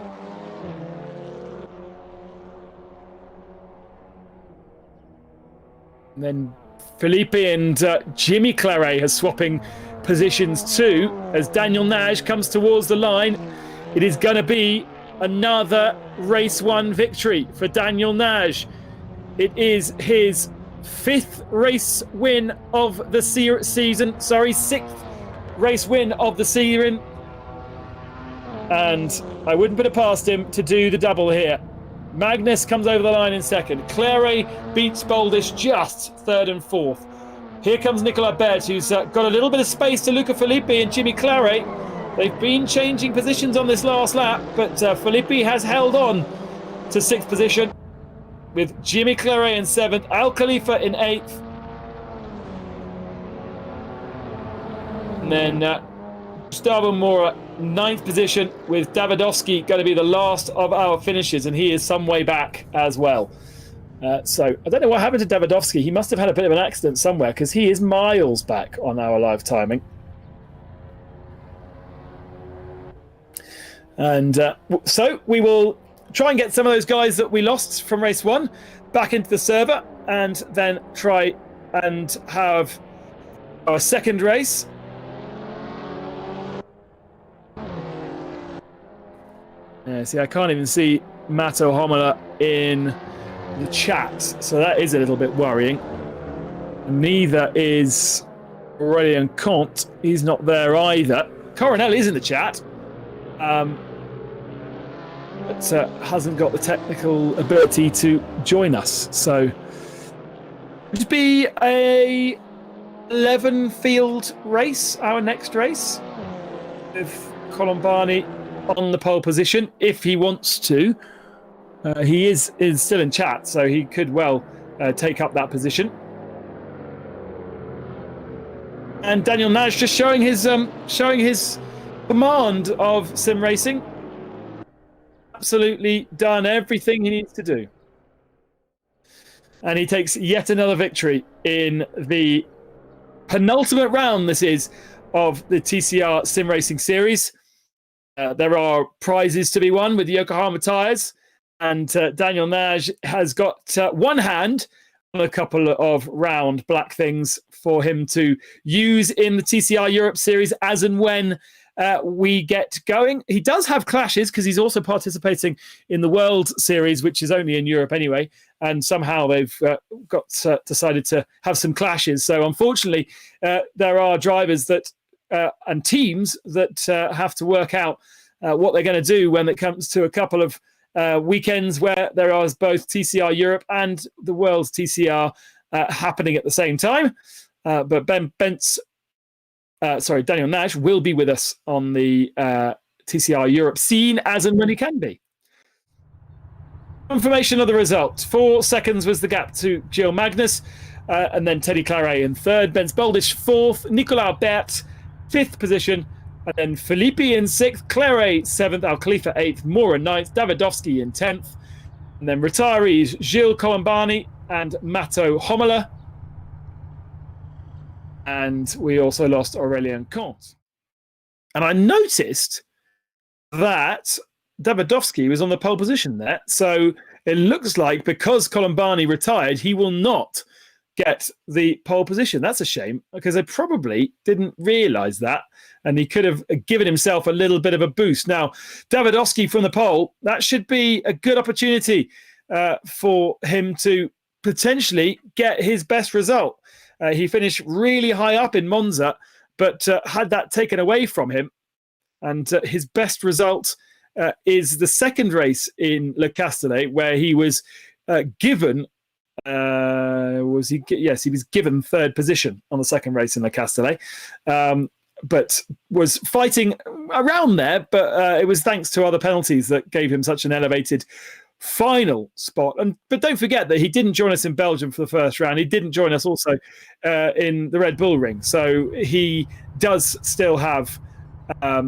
And then Felipe and Jimmy Claret are swapping positions too as Daniel Nagy comes towards the line. It is going to be another race 1 victory for Daniel Nagy. It is his 5th race win of the season. Sorry, 6th race win of the season. And I wouldn't put it past him to do the double here. Magnus comes over the line in 2nd. Claret beats Boldish just 3rd and 4th. Here comes Nicolas Bert, who's got a little bit of space to Luca Felipe and Jimmy Claret. They've been changing positions on this last lap, but Felipe has held on to 6th position with Jimmy Claret in 7th, Al Khalifa in 8th. And then Gustavo Mora, 9th position, with Davidovski going to be the last of our finishes, and he is some way back as well. So I don't know what happened to Davidovski. He must have had a bit of an accident somewhere because he is miles back on our live timing. And so we will try and get some of those guys that we lost from race 1 back into the server and then try and have our 2nd race. Yeah, see, I can't even see Mato Homola in the chat, so that is a little bit worrying. Neither is Aurelien Comte. He's not there either. Coronel is in the chat, but hasn't got the technical ability to join us. So it'd be a 11-field race, our next race, with Colombani on the pole position if he wants to. He is still in chat, so he could well take up that position. And Daniel Nagy just showing his command of sim racing. Absolutely done everything he needs to do. And he takes yet another victory in the penultimate round, this is, of the TCR Sim Racing Series. There are prizes to be won with Yokohama tyres. And Daniel Nagy has got one hand on a couple of round black things for him to use in the TCR Europe Series as and when we get going. He does have clashes because he's also participating in the World Series, which is only in Europe anyway. And somehow they've decided to have some clashes. So unfortunately, there are drivers that and teams that have to work out what they're going to do when it comes to a couple of weekends where there are both TCR Europe and the World's TCR happening at the same time. But Daniel Nagy will be with us on the TCR Europe scene as and when he can be. Confirmation of the result. 4 seconds was the gap to Gilles Magnus, and then Teddy Claret in 3rd, Benz Boldish 4th, Nicolas Bert 5th position, and then Felipe in 6th, Claret 7th, Al Khalifa 8th, Mora 9th, Davidovski in 10th, and then retirees Gilles Colombani and Mato Homola. And we also lost Aurelien Comte. And I noticed that Davidovsky was on the pole position there. So it looks like because Colombani retired, he will not get the pole position. That's a shame because they probably didn't realise that, and he could have given himself a little bit of a boost. Now, Davidovsky from the pole, that should be a good opportunity for him to potentially get his best result. He finished really high up in Monza, but had that taken away from him. And his best result is the second race in Le Castellet, where he was given Yes, he was given third position on the second race in Le Castellet, but was fighting around there. But it was thanks to other penalties that gave him such an elevated final spot. But don't forget that he didn't join us in Belgium for the first round. He didn't join us also in the Red Bull Ring. So he does still have a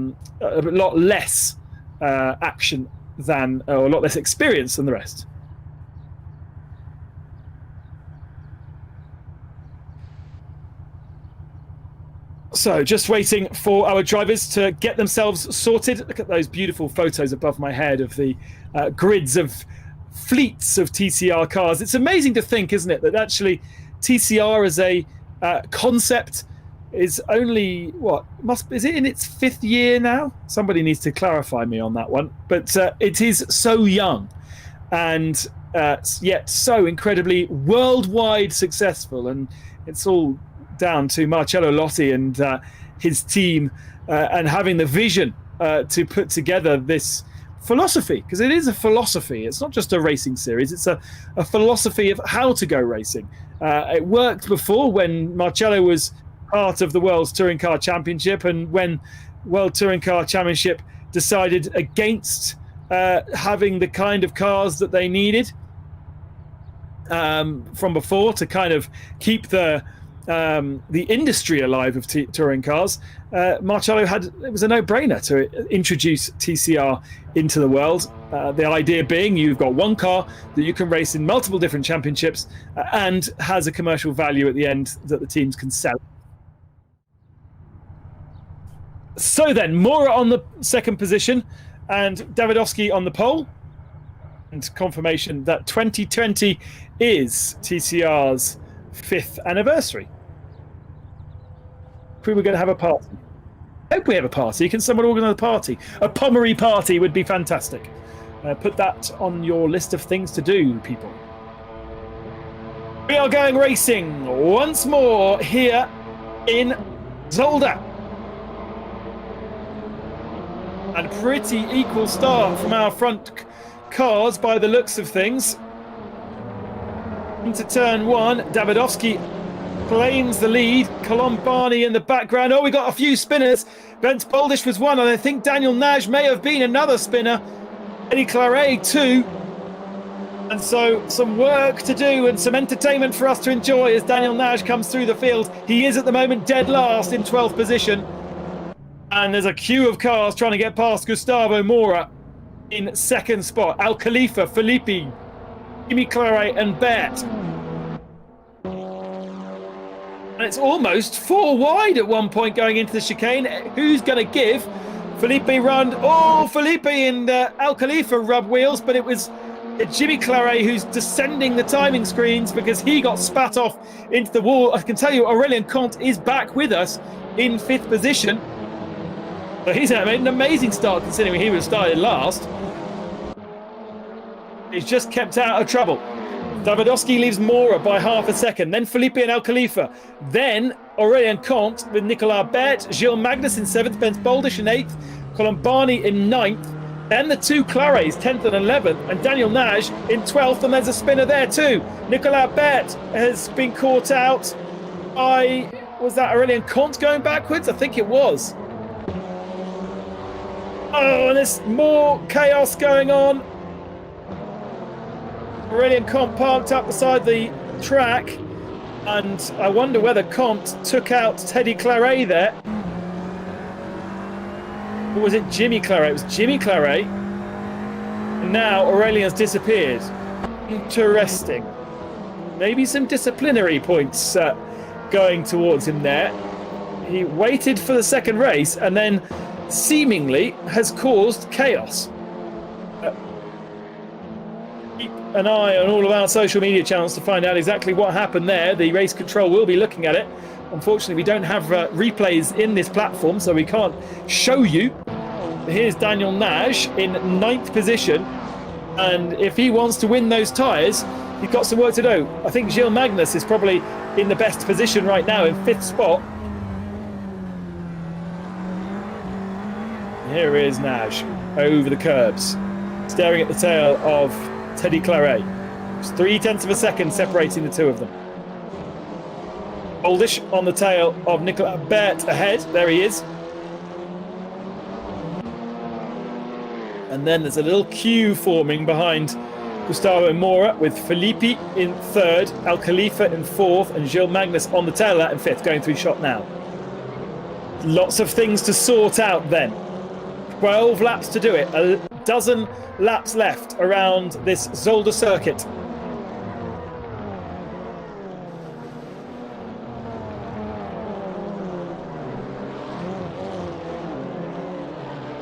lot less action than, or a lot less experience than the rest. So just waiting for our drivers to get themselves sorted. Look at those beautiful photos above my head of the grids of fleets of TCR cars. It's amazing to think, isn't it, that actually TCR as a concept is only, is it in its 5th year now? Somebody needs to clarify me on that one. But it is so young and yet so incredibly worldwide successful. And it's all down to Marcello Lotti and his team and having the vision to put together this philosophy, because it is a philosophy. It's not just a racing series. It's a philosophy of how to go racing. It worked before when Marcello was part of the World's Touring Car Championship, and when World Touring Car Championship decided against having the kind of cars that they needed from before to kind of keep the industry alive of touring cars. Marcello it was a no-brainer to introduce TCR into the world. The idea being you've got one car that you can race in multiple different championships and has a commercial value at the end that the teams can sell. So then, Mora on the second position and Davidovsky on the pole. And confirmation that 2020 is TCR's 5th anniversary. If we were going to have a party. I hope we have a party. Can someone organise a party? A Pommery party would be fantastic. Put that on your list of things to do, people. We are going racing once more here in Zolder. And pretty equal start from our front cars by the looks of things. Into turn 1, Davidovsky claims the lead. Colombani in the background. Oh, we got a few spinners. Bent Boldish was one, and I think Daniel Naj may have been another spinner. Eddie Claret too. And so some work to do and some entertainment for us to enjoy as Daniel Naj comes through the field. He is at the moment dead last in 12th position. And there's a queue of cars trying to get past Gustavo Mora in second spot. Al Khalifa, Filippi, Jimmy Claret and Bert. And it's almost 4 wide at one point going into the chicane. Who's going to give Felipe run? Oh, Felipe and Al Khalifa rub wheels, but it was Jimmy Claret who's descending the timing screens because he got spat off into the wall. I can tell you, Aurelien Comte is back with us in 5th position. But he's made an amazing start considering he would have started last. He's just kept out of trouble. Davidovsky leaves Mora by half a second. Then Felipe and Al Khalifa. Then Aurelien Comte with Nicolas Bert. Gilles Magnus in 7th. Bent Boldish in 8th. Colombani in 9th. Then the 2 Clarets, 10th and 11th. And Daniel Naj in 12th. And there's a spinner there too. Nicolas Bert has been caught out by... Was that Aurelien Comte going backwards? I think it was. Oh, and there's more chaos going on. Aurelien Comte parked up beside the track, and I wonder whether Comte took out Teddy Claret there. Or was it Jimmy Claret? It was Jimmy Claret. And now Aurelien's disappeared. Interesting. Maybe some disciplinary points going towards him there. He waited for the second race and then seemingly has caused chaos. an eye on all of our social media channels to find out exactly what happened there. The race control will be looking at it. Unfortunately, we don't have replays in this platform, so we can't show you. Here's Daniel Nagy in 9th position. And if he wants to win those tyres, he's got some work to do. I think Gilles Magnus is probably in the best position right now in 5th spot. Here is Nagy over the curbs, staring at the tail of Teddy Claret. It's 0.3 of a second separating the two of them. Oldish on the tail of Nicolas Bert ahead. There he is. And then there's a little queue forming behind Gustavo Mora with Filippi in 3rd, Al Khalifa in 4th, and Gilles Magnus on the tail of that in 5th, going through shot now. Lots of things to sort out then. 12 laps to do it. A dozen laps left around this Zolder circuit.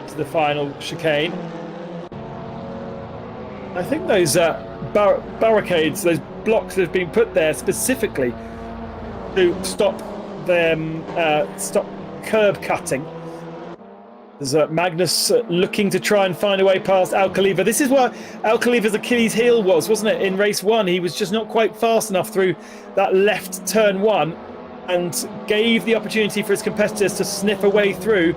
To the final chicane. I think those barricades, those blocks that have been put there specifically to stop them, stop curb cutting. There's Magnus looking to try and find a way past Al Khalifa. This is what Al Khalifa's Achilles heel was, wasn't it? In race 1, he was just not quite fast enough through that left turn 1 and gave the opportunity for his competitors to sniff a way through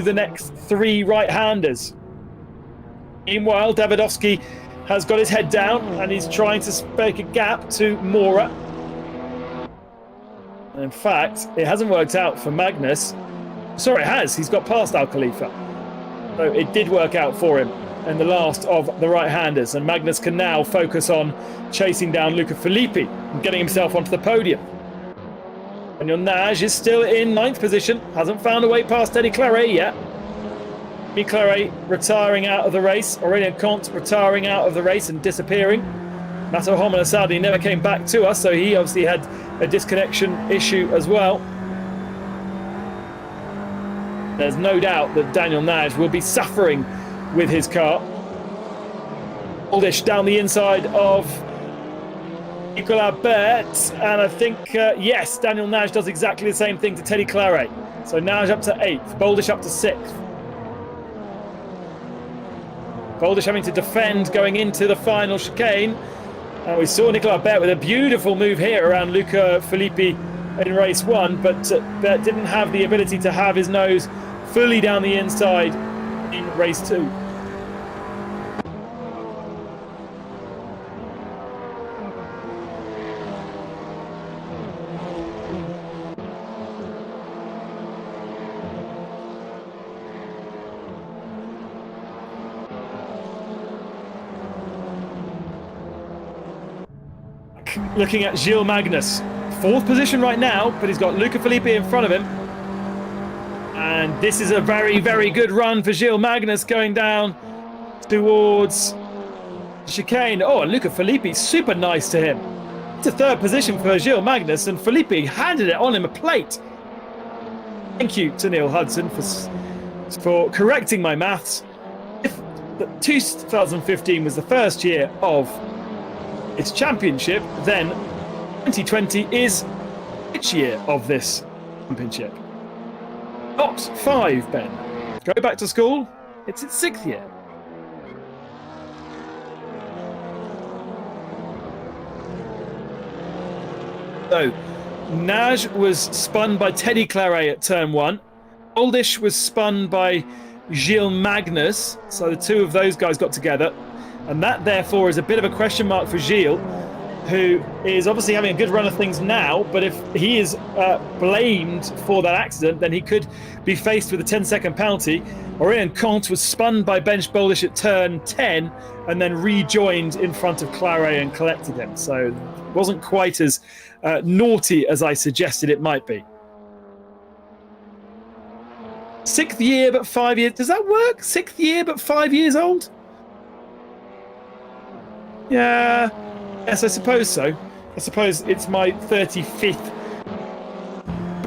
the next 3 right-handers. Meanwhile, Davidovski has got his head down and he's trying to make a gap to Mora. And in fact, it hasn't worked out for Magnus. Sorry, it has. He's got past Al Khalifa. So it did work out for him in the last of the right-handers. And Magnus can now focus on chasing down Luca Filippi and getting himself onto the podium. Daniel Nagy is still in 9th position. Hasn't found a way past Teddy Claret yet. Teddy Claret retiring out of the race. Aurélien Comte retiring out of the race and disappearing. Matteo Homolasadi never came back to us, so he obviously had a disconnection issue as well. There's no doubt that Daniel Nagy will be suffering with his car. Oldish down the inside of Nicolas Bert, and I think, yes, Daniel Nagy does exactly the same thing to Teddy Claret. So Nagy up to 8th, Boldish up to 6th. Boldish having to defend going into the final chicane. And we saw Nicolas Bert with a beautiful move here around Luca Filippi in race 1, but Bert didn't have the ability to have his nose fully down the inside in race 2. Looking at Gilles Magnus, 4th position right now, but he's got Luca Filippi in front of him. And this is a very, very good run for Gilles Magnus going down towards chicane. Oh, and Luca Filippi, super nice to him. It's a 3rd position for Gilles Magnus, and Filippi handed it on him a plate. Thank you to Neil Hudson for correcting my maths. If 2015 was the first year of its championship, then 2020 is which year of this championship? Not 5, Ben. Go back to school. It's its 6th year. So, Nagy was spun by Teddy Claret at turn 1. Oldish was spun by Gilles Magnus. So the two of those guys got together. And that, therefore, is a bit of a question mark for Gilles, who is obviously having a good run of things now, but if he is blamed for that accident, then he could be faced with a 10-second penalty. Aurélien Comte was spun by Bench Boldish at turn 10 and then rejoined in front of Claret and collected him. So it wasn't quite as naughty as I suggested it might be. 6th year, but 5 years. Does that work? 6th year, but 5 years old? Yeah. Yes, I suppose so. I suppose it's my 35th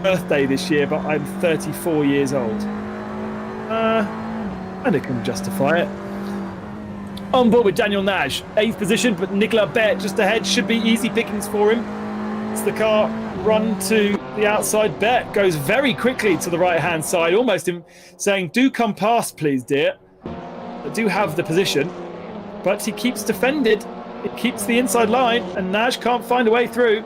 birthday this year, but I'm 34 years old. And it can justify it. on board with Daniel Naj. 8th position, but Nicolas Bert just ahead. Should be easy pickings for him. It's the car run to the outside. Bert goes very quickly to the right-hand side, almost saying, do come past, please, dear. I do have the position, but he keeps defended. It keeps the inside line, and Naj can't find a way through.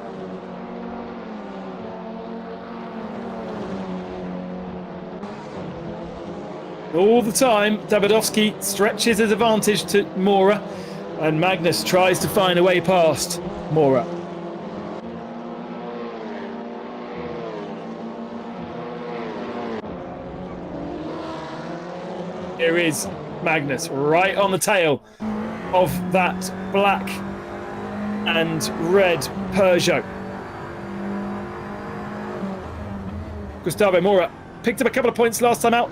All the time, Davidovski stretches his advantage to Mora, and Magnus tries to find a way past Mora. Here is Magnus right on the tail of that black and red Peugeot. Gustavo Mora picked up a couple of points last time out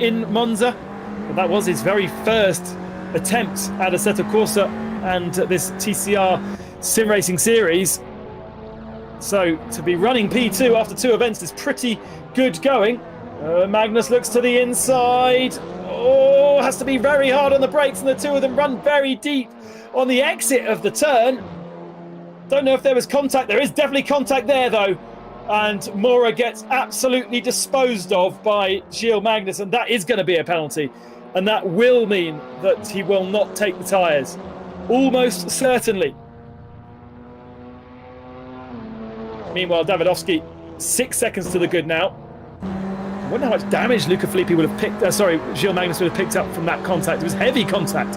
in Monza, but that was his very first attempt at Assetto Corsa and this TCR Sim Racing Series. So to be running P2 after 2 events is pretty good going. Magnus looks to the inside. Oh, has to be very hard on the brakes, and the two of them run very deep on the exit of the turn. Don't know if there was contact. There is definitely contact there, though. And Mora gets absolutely disposed of by Gilles Magnus, and that is going to be a penalty. And that will mean that he will not take the tyres. Almost certainly. Meanwhile, Davidovski, 6 seconds to the good now. I wonder how much damage Luca Filippi would have picked... Gilles Magnus would have picked up from that contact. It was heavy contact.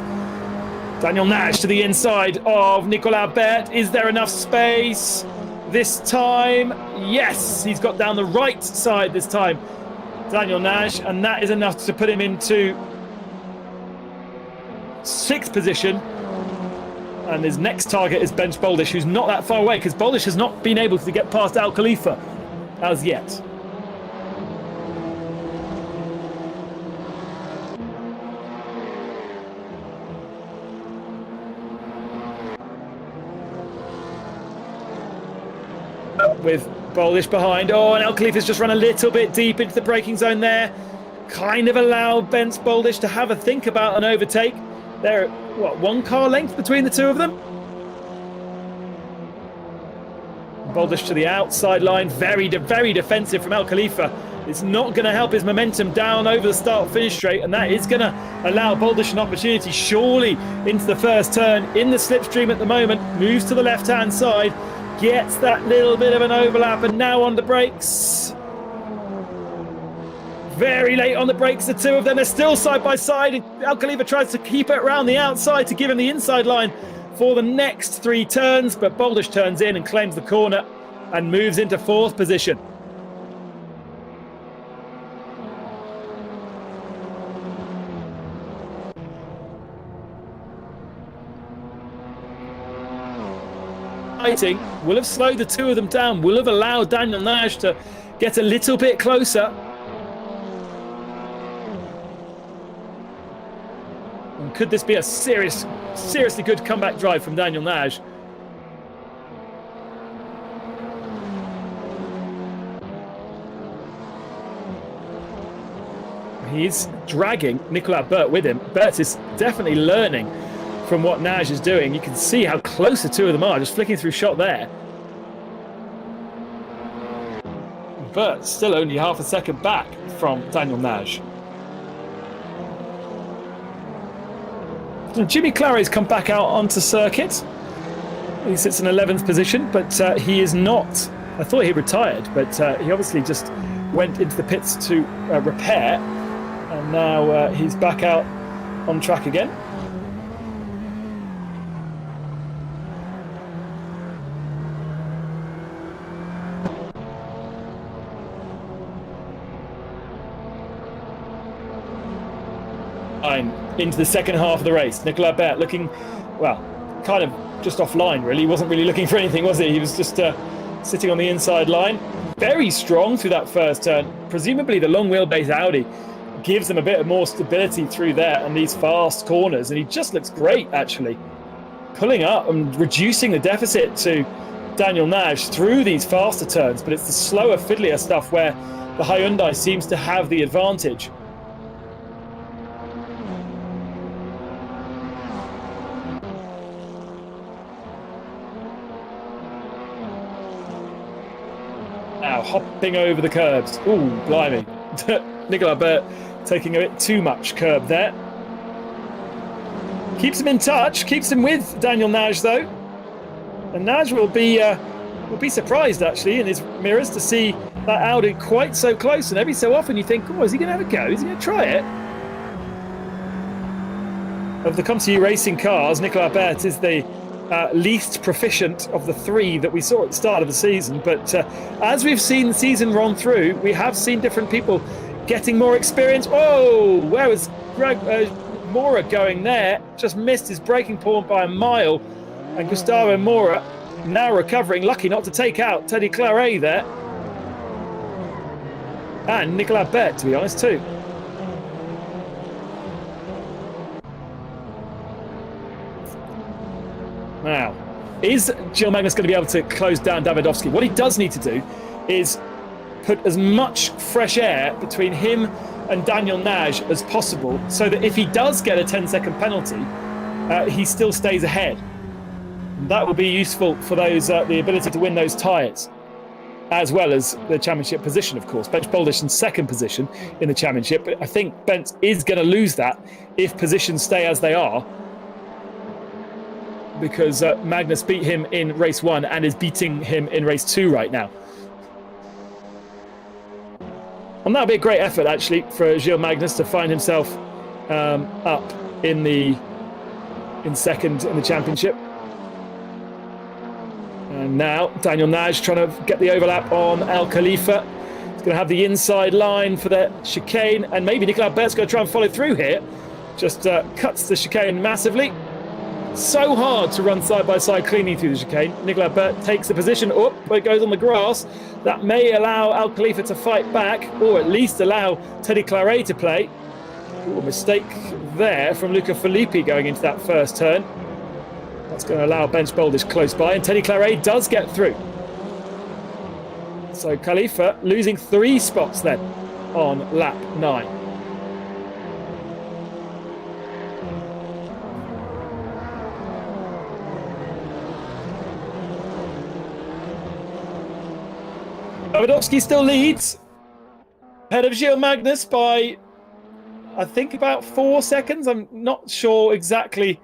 Daniel Naj to the inside of Nicolas Bert. Is there enough space this time? Yes, he's got down the right side this time, Daniel Naj, and that is enough to put him into 6th position. And his next target is Bench Boldish, who's not that far away, because Boldish has not been able to get past Al Khalifa as yet. With Boldish behind. Oh, and Al Khalifa's just run a little bit deep into the braking zone there. Kind of allowed Bench Boldish to have a think about an overtake. They're, what, 1 car length between the two of them? Boldish to the outside line. Very defensive from Al Khalifa. It's not going to help his momentum down over the start-finish straight, and that is going to allow Boldish an opportunity, surely, into the first turn. In the slipstream at the moment. Moves to the left-hand side. Gets that little bit of an overlap, and now on the brakes. Very late on the brakes, the two of them are still side by side. Al Khalifa tries to keep it around the outside to give him the inside line for the next 3 turns, but Boldish turns in and claims the corner and moves into 4th position. Will have slowed the two of them down, will have allowed Daniel Naj to get a little bit closer. And could this be a seriously good comeback drive from Daniel Naj? He's dragging Nicolas Bert with him. Bert is definitely learning from what Naj is doing. You can see how close the two of them are, just flicking through shot there. But still only half a second back from Daniel Naj. Jimmy Clary's come back out onto circuit. He sits in 11th position, but he is not... I thought he retired, but he obviously just went into the pits to repair, and now he's back out on track again. Into the second half of the race. Nicolas Bert looking, well, kind of just offline, really. He wasn't really looking for anything, was he? He was just sitting on the inside line. Very strong through that first turn. Presumably the long wheelbase Audi gives them a bit more stability through there and these fast corners. And he just looks great, actually. Pulling up and reducing the deficit to Daniel Naj through these faster turns. But it's the slower, fiddlier stuff where the Hyundai seems to have the advantage. Now hopping over the curbs. Ooh, blimey. Nicolas Bert taking a bit too much curb there. Keeps him in touch, keeps him with Daniel Nagy though. And Nagy will be surprised actually in his mirrors to see that Audi quite so close. And every so often you think, oh, is he going to have a go? Is he going to try it? Of the ComTU racing cars, Nicolas Bert is the least proficient of the three that we saw at the start of the season. But as we've seen the season run through, we have seen different people getting more experience. Oh, where was Greg Mora going there? Just missed his braking point by a mile. And Gustavo Mora now recovering, lucky not to take out Teddy Claret there. And Nicolas Bert, to be honest, too. Now, is Gilles Magnus going to be able to close down Davidovski? What he does need to do is put as much fresh air between him and Daniel Nagy as possible so that if he does get a 10-second penalty, he still stays ahead. And that will be useful for those the ability to win those tyres, as well as the championship position, of course. Bench Boldish in second position in the championship, but I think Bench is going to lose that if positions stay as they are, because Magnus beat him in race 1 and is beating him in race 2 right now. And that'll be a great effort, actually, for Gilles Magnus to find himself up in second in the championship. And now Daniel Nagy trying to get the overlap on Al Khalifa. He's going to have the inside line for the chicane, and maybe Nicolas Bert's going to try and follow through here. Just cuts the chicane massively. So hard to run side by side cleanly through the chicane. Nicolas Bert takes the position up, but it goes on the grass. That may allow Al Khalifa to fight back, or at least allow Teddy Claret to play. Ooh, a mistake there from Luca Filippi going into that first turn. That's going to allow Bench Boldish close by, and Teddy Claret does get through. So Khalifa losing 3 spots then on lap 9. Davidovski still leads, ahead of Gilles Magnus by, I think, about 4 seconds. I'm not sure exactly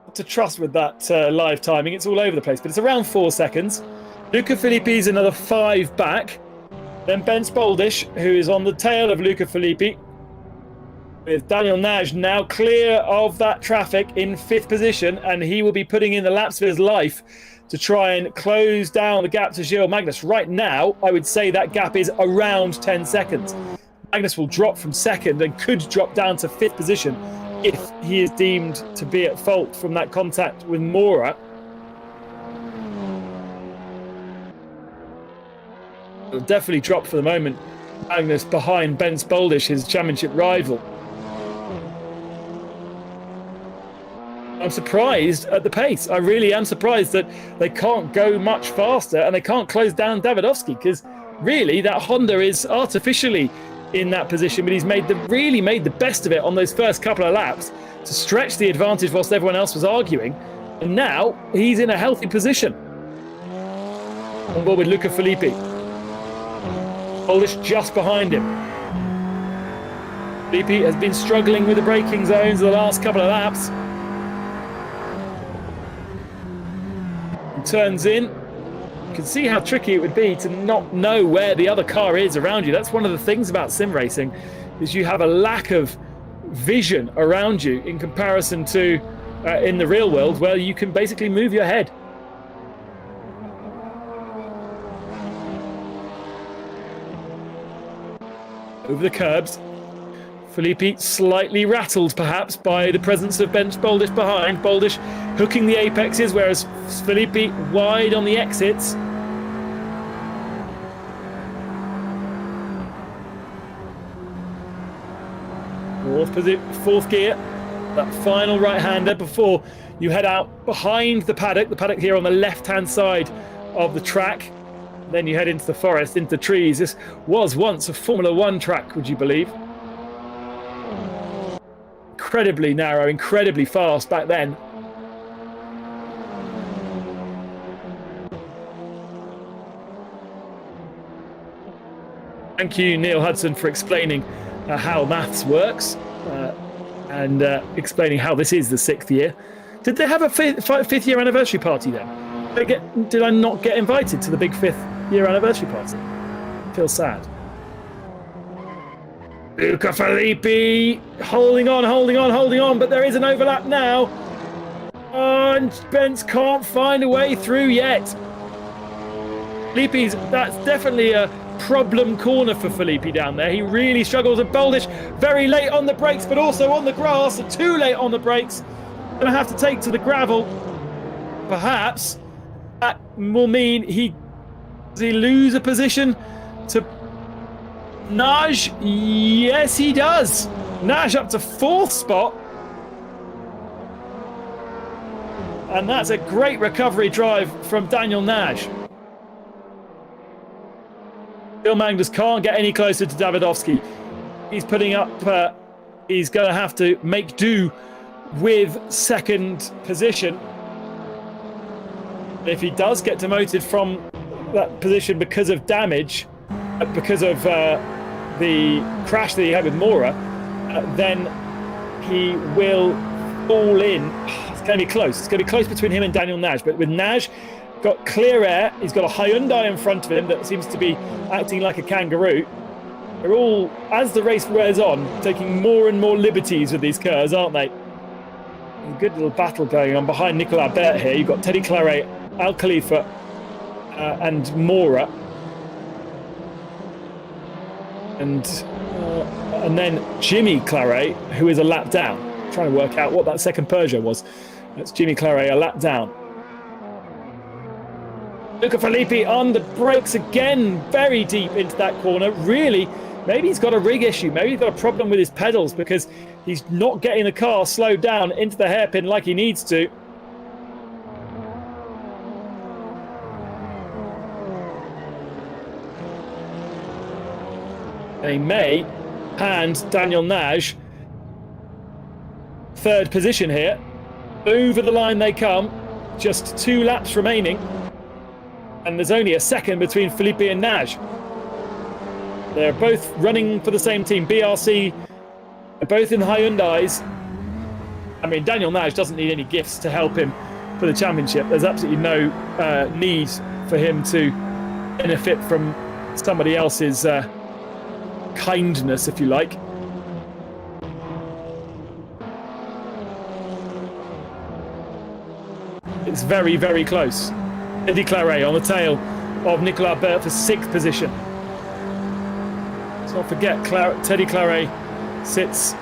what to trust with that live timing. It's all over the place, but it's around 4 seconds. Luca Filippi is another 5 back. Then Bench Boldish, who is on the tail of Luca Filippi, with Daniel Nagy now clear of that traffic in 5th position, and he will be putting in the laps of his life to try and close down the gap to Gilles Magnus. Right now, I would say that gap is around 10 seconds. Magnus will drop from 2nd and could drop down to 5th position if he is deemed to be at fault from that contact with Mora. He'll definitely drop for the moment. Magnus behind Bench Boldish, his championship rival. I'm surprised at the pace. I really am surprised that they can't go much faster and they can't close down Davidovski, because really that Honda is artificially in that position, but he's really made the best of it on those first couple of laps to stretch the advantage whilst everyone else was arguing. And now he's in a healthy position. On board with Luca Filippi. Boldish just behind him. Filippi has been struggling with the braking zones the last couple of laps. Turns in. You can see how tricky it would be to not know where the other car is around you. That's one of the things about sim racing, is you have a lack of vision around you in comparison to in the real world, where you can basically move your head. Over the curbs. Filippi slightly rattled perhaps by the presence of Bench Boldish behind. Boldish hooking the apexes, whereas Filippi wide on the exits. Fourth gear, that final right-hander before you head out behind the paddock here on the left-hand side of the track. Then you head into the forest, into the trees. This was once a Formula One track, would you believe? Incredibly narrow, incredibly fast back then. Thank you, Neil Hudson, for explaining how maths works and explaining how this is the 6th year. Did they have a fifth year anniversary party then? Did I not get invited to the big 5th year anniversary party? I feel sad. Luca Filippi holding on, but there is an overlap now. And Spence can't find a way through yet. That's definitely a problem corner for Filippi down there. He really struggles with Boldish. Very late on the brakes, but also on the grass. Too late on the brakes. Gonna have to take to the gravel. Perhaps that will mean does he lose a position to Naj? Yes, he does. Naj up to 4th spot. And that's a great recovery drive from Daniel Naj. Gil Magnus can't get any closer to Davidovsky. He's putting up, he's going to have to make do with 2nd position. If he does get demoted from that position because of damage, because of the crash that he had with Mora, then he will fall in. It's going to be close. It's going to be close between him and Daniel Naj. But with Naj, got clear air. He's got a Hyundai in front of him that seems to be acting like a kangaroo. They're all, as the race wears on, taking more and more liberties with these cars, aren't they? A good little battle going on behind Nicolas Bert here. You've got Teddy Claret, Al Khalifa, and Mora. And then Jimmy Claret, who is a lap down. I'm trying to work out what that second Peugeot was. That's Jimmy Claret, a lap down. Luca Filippi on the brakes again, very deep into that corner. Really, maybe he's got a rig issue. Maybe he's got a problem with his pedals because he's not getting the car slowed down into the hairpin like he needs to. They may hand Daniel Naj 3rd position here. Over the line they come. Just 2 laps remaining. And there's only a second between Filippi and Naj. They're both running for the same team, BRC. They're both in Hyundais. I mean, Daniel Naj doesn't need any gifts to help him for the championship. There's absolutely no need for him to benefit from somebody else's kindness, if you like. It's very, very close. Teddy Claret on the tail of Nicolas Bert for 6th position. Let's not forget, Teddy Claret sits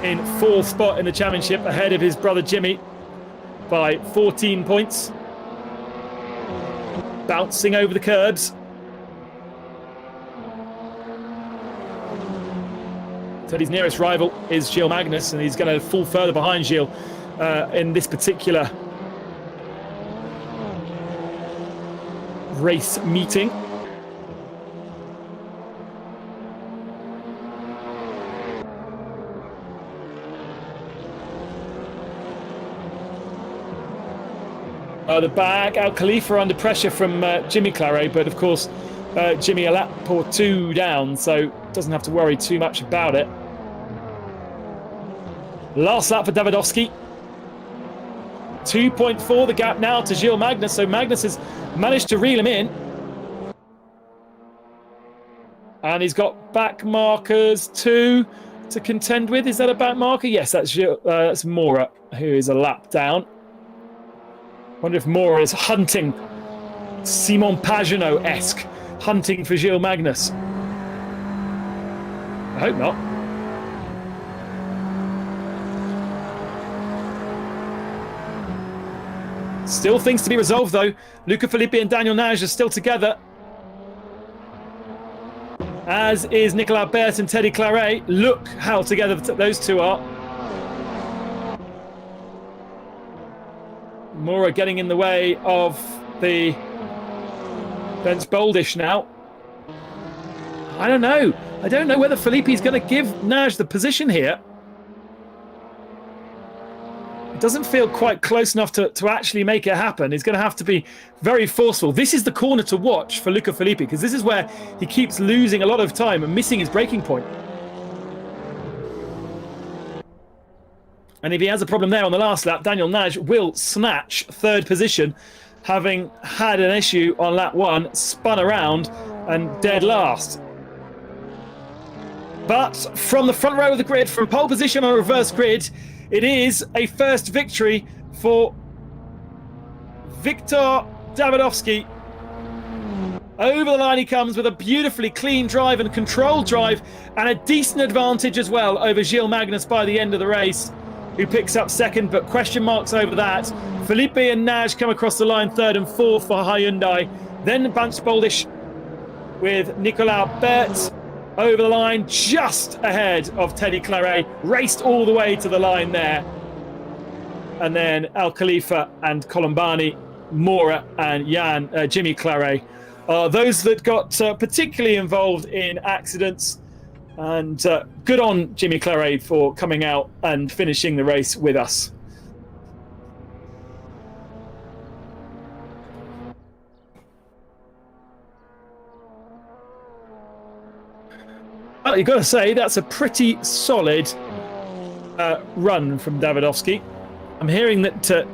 in 4th spot in the championship ahead of his brother Jimmy by 14 points. Bouncing over the curbs. Teddy's nearest rival is Gil Magnus, and he's going to fall further behind Gil in this particular race meeting. The back, Al Khalifa under pressure from Jimmy Claret, but of course Jimmy a lap or 2 down, so doesn't have to worry too much about it. Last lap for Davidovsky. 2.4 the gap now to Gil Magnus, so Magnus has managed to reel him in. And he's got back markers 2 to contend with. Is that a back marker? Yes, that's Mora, who is a lap down. Wonder if Mora is hunting, Simon Pagenaud-esque, hunting for Gil Magnus. I hope not. Still things to be resolved, though. Luca Filippi and Daniel Naj are still together, as is Nicolas Bert and Teddy Claret. Look how together those two are. Mora getting in the way of the Vince Boldish now. I don't know. I don't know whether Filippi's going to give Naj the position here. doesn't feel quite close enough to actually make it happen. He's going to have to be very forceful. This is the corner to watch for Luca Filippi, because this is where he keeps losing a lot of time and missing his braking point. And if he has a problem there on the last lap, Daniel Nagy will snatch third position, having had an issue on lap 1, spun around and dead last. But from the front row of the grid, from pole position on a reverse grid, it is a first victory for Wiktor Davidowski. Over the line he comes with a beautifully clean drive and controlled drive, and a decent advantage as well over Gilles Magnus by the end of the race, who picks up second, but question marks over that. Felipe and Nagy come across the line third and fourth for Hyundai. Then Bance Boldish with Nicolas Bert over the line, just ahead of Teddy Claret, raced all the way to the line there. And then Al Khalifa and Colombani, Mora and Jimmy Claret are those that got particularly involved in accidents. And good on Jimmy Claret for coming out and finishing the race with us. Well, you've got to say that's a pretty solid run from Davidowski. I'm hearing that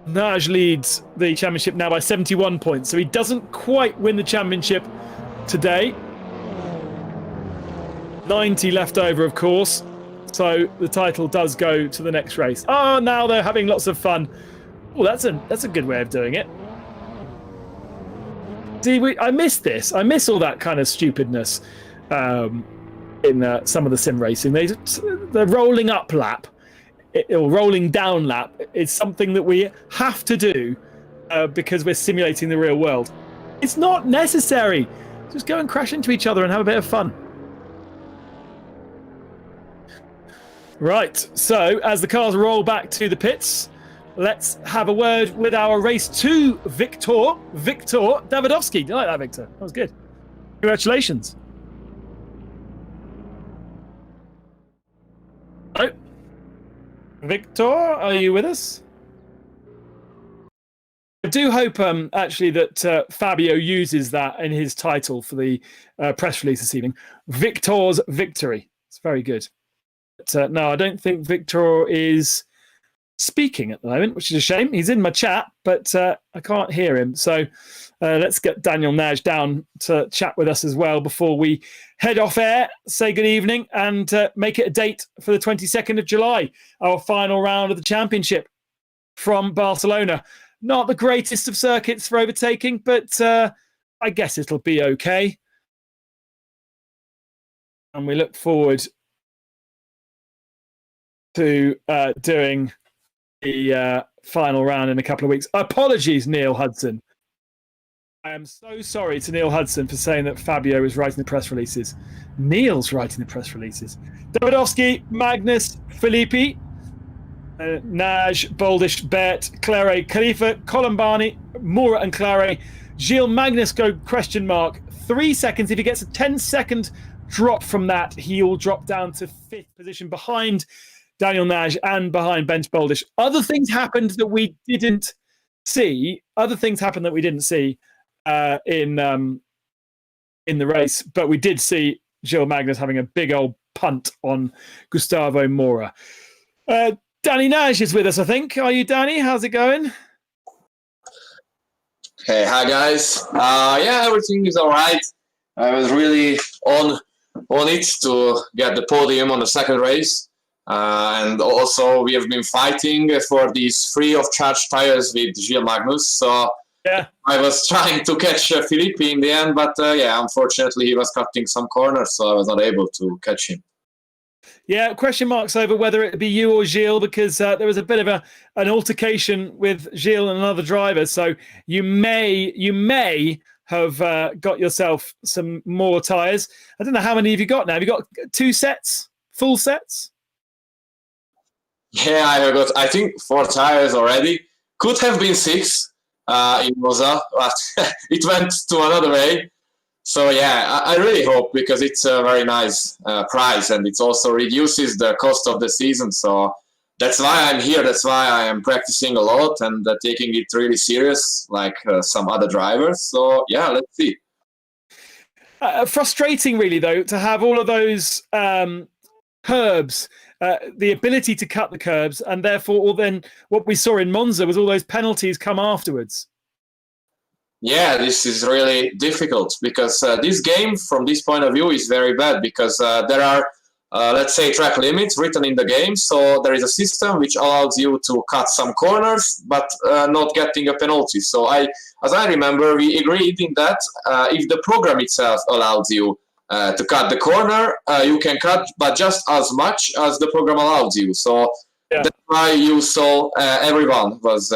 Nagy leads the championship now by 71 points, so he doesn't quite win the championship today. 90 left over, of course, so the title does go to the next race. Oh, now they're having lots of fun. Oh, that's a good way of doing it. See, I miss this. I miss all that kind of stupidness in some of the sim racing. The rolling up lap or rolling down lap is something that we have to do because we're simulating the real world. It's not necessary. Just go and crash into each other and have a bit of fun. Right, so as the cars roll back to the pits, let's have a word with our race 2 Wiktor Davidowski. Do you like that, Victor? That was good. Congratulations. Hello? Victor, are you with us? I do hope, actually, that Fabio uses that in his title for the press release this evening. Victor's victory. It's very good. But, no, I don't think Victor is speaking at the moment, which is a shame. He's in my chat, but I can't hear him. So let's get Daniel Nagy down to chat with us as well before we head off air, say good evening, and make it a date for the 22nd of July, our final round of the championship from Barcelona. Not the greatest of circuits for overtaking, but I guess it'll be okay. And we look forward to doing the final round in a couple of weeks. Apologies, Neil Hudson. I am so sorry to Neil Hudson for saying that Fabio is writing the press releases. Neil's writing the press releases. Davidowski, Magnus, Filippi, Nagy, Boldish, Bert, Claret, Khalifa, Colombani, Mora and Claret. Gilles Magnus go question mark. 3 seconds. If he gets a 10-second drop from that, he will drop down to 5th position behind Daniel Nagy and behind Bence Boldish. Other things happened that we didn't see. In the race, but we did see Gilles Magnus having a big old punt on Gustavo Mora. Danny Nagy is with us, I think. Are you, Danny? How's it going? Hey, hi guys. Yeah, everything is all right. I was really on it to get the podium on the second race. And also we have been fighting for these free of charge tires with Gilles Magnus. So yeah, I was trying to catch Filippi in the end, but yeah, unfortunately he was cutting some corners, so I was not able to catch him. Yeah, question marks over whether it be you or Gilles, because there was a bit of an altercation with Gilles and another driver. So you may have got yourself some more tyres. I don't know how many have you got now. Have you got 2 sets, full sets? Yeah, I have got, I think, 4 tyres already. Could have been 6 in Moza, but it went to another way. So yeah, I really hope, because it's a very nice prize, and it also reduces the cost of the season. So that's why I'm here. That's why I am practicing a lot and taking it really serious, like some other drivers. So yeah, let's see. Frustrating, really, though, to have all of those curbs, the ability to cut the curbs, and therefore, then what we saw in Monza was all those penalties come afterwards. Yeah, this is really difficult, because this game, from this point of view, is very bad, because there are, let's say, track limits written in the game. So there is a system which allows you to cut some corners, but not getting a penalty. So as I remember, we agreed in that if the program itself allows you to cut the corner, you can cut, but just as much as the program allows you. So yeah. That's why you saw everyone was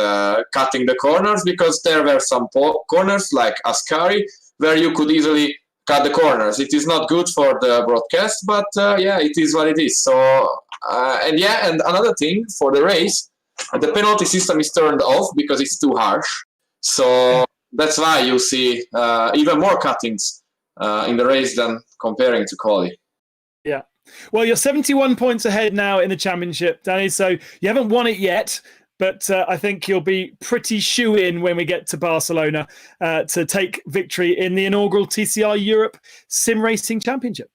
cutting the corners, because there were some corners like Ascari where you could easily cut the corners. It is not good for the broadcast, but yeah, it is what it is. So and another thing for the race, the penalty system is turned off because it's too harsh. So that's why you see even more cuttings in the race than comparing to quali. Yeah. Well, you're 71 points ahead now in the championship, Danny. So you haven't won it yet, but I think you'll be pretty shoe-in when we get to Barcelona to take victory in the inaugural TCR Europe Sim Racing Championship.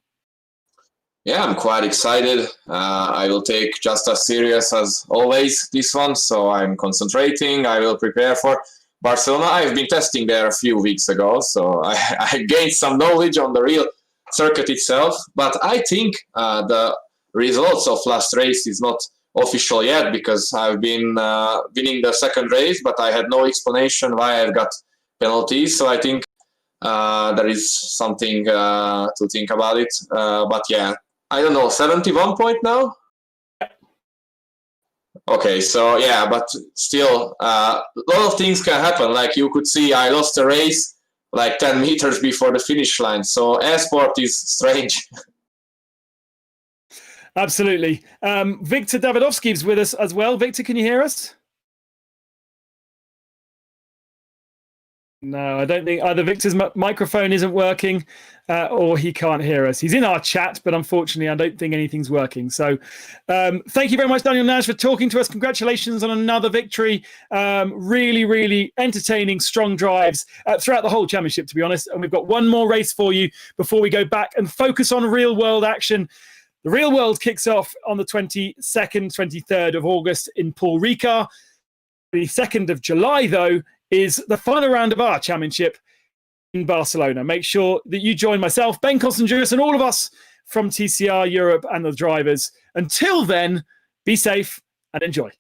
Yeah, I'm quite excited. I will take just as serious as always this one, so I'm concentrating. I will prepare for Barcelona. I've been testing there a few weeks ago, so I gained some knowledge on the real circuit itself, but I think the results of last race is not official yet, because I've been winning the second race, but I had no explanation why I've got penalties. So I think there is something to think about it. But yeah, I don't know, 71 point now? Okay, so yeah, but still, a lot of things can happen. Like you could see, I lost a race like 10 meters before the finish line. So esport is strange. Absolutely. Victor Davidovsky is with us as well. Victor, can you hear us? No, I don't think either Victor's microphone isn't working or he can't hear us. He's in our chat, but unfortunately, I don't think anything's working. So thank you very much, Daniel Nash, for talking to us. Congratulations on another victory. Really, really entertaining, strong drives throughout the whole championship, to be honest. And we've got one more race for you before we go back and focus on real-world action. The real world kicks off on the 22nd, 23rd of August in Paul Ricard. The 2nd of July, though, is the final round of our championship in Barcelona. Make sure that you join myself, Ben Constantouris, and all of us from TCR Europe and the drivers. Until then, be safe and enjoy.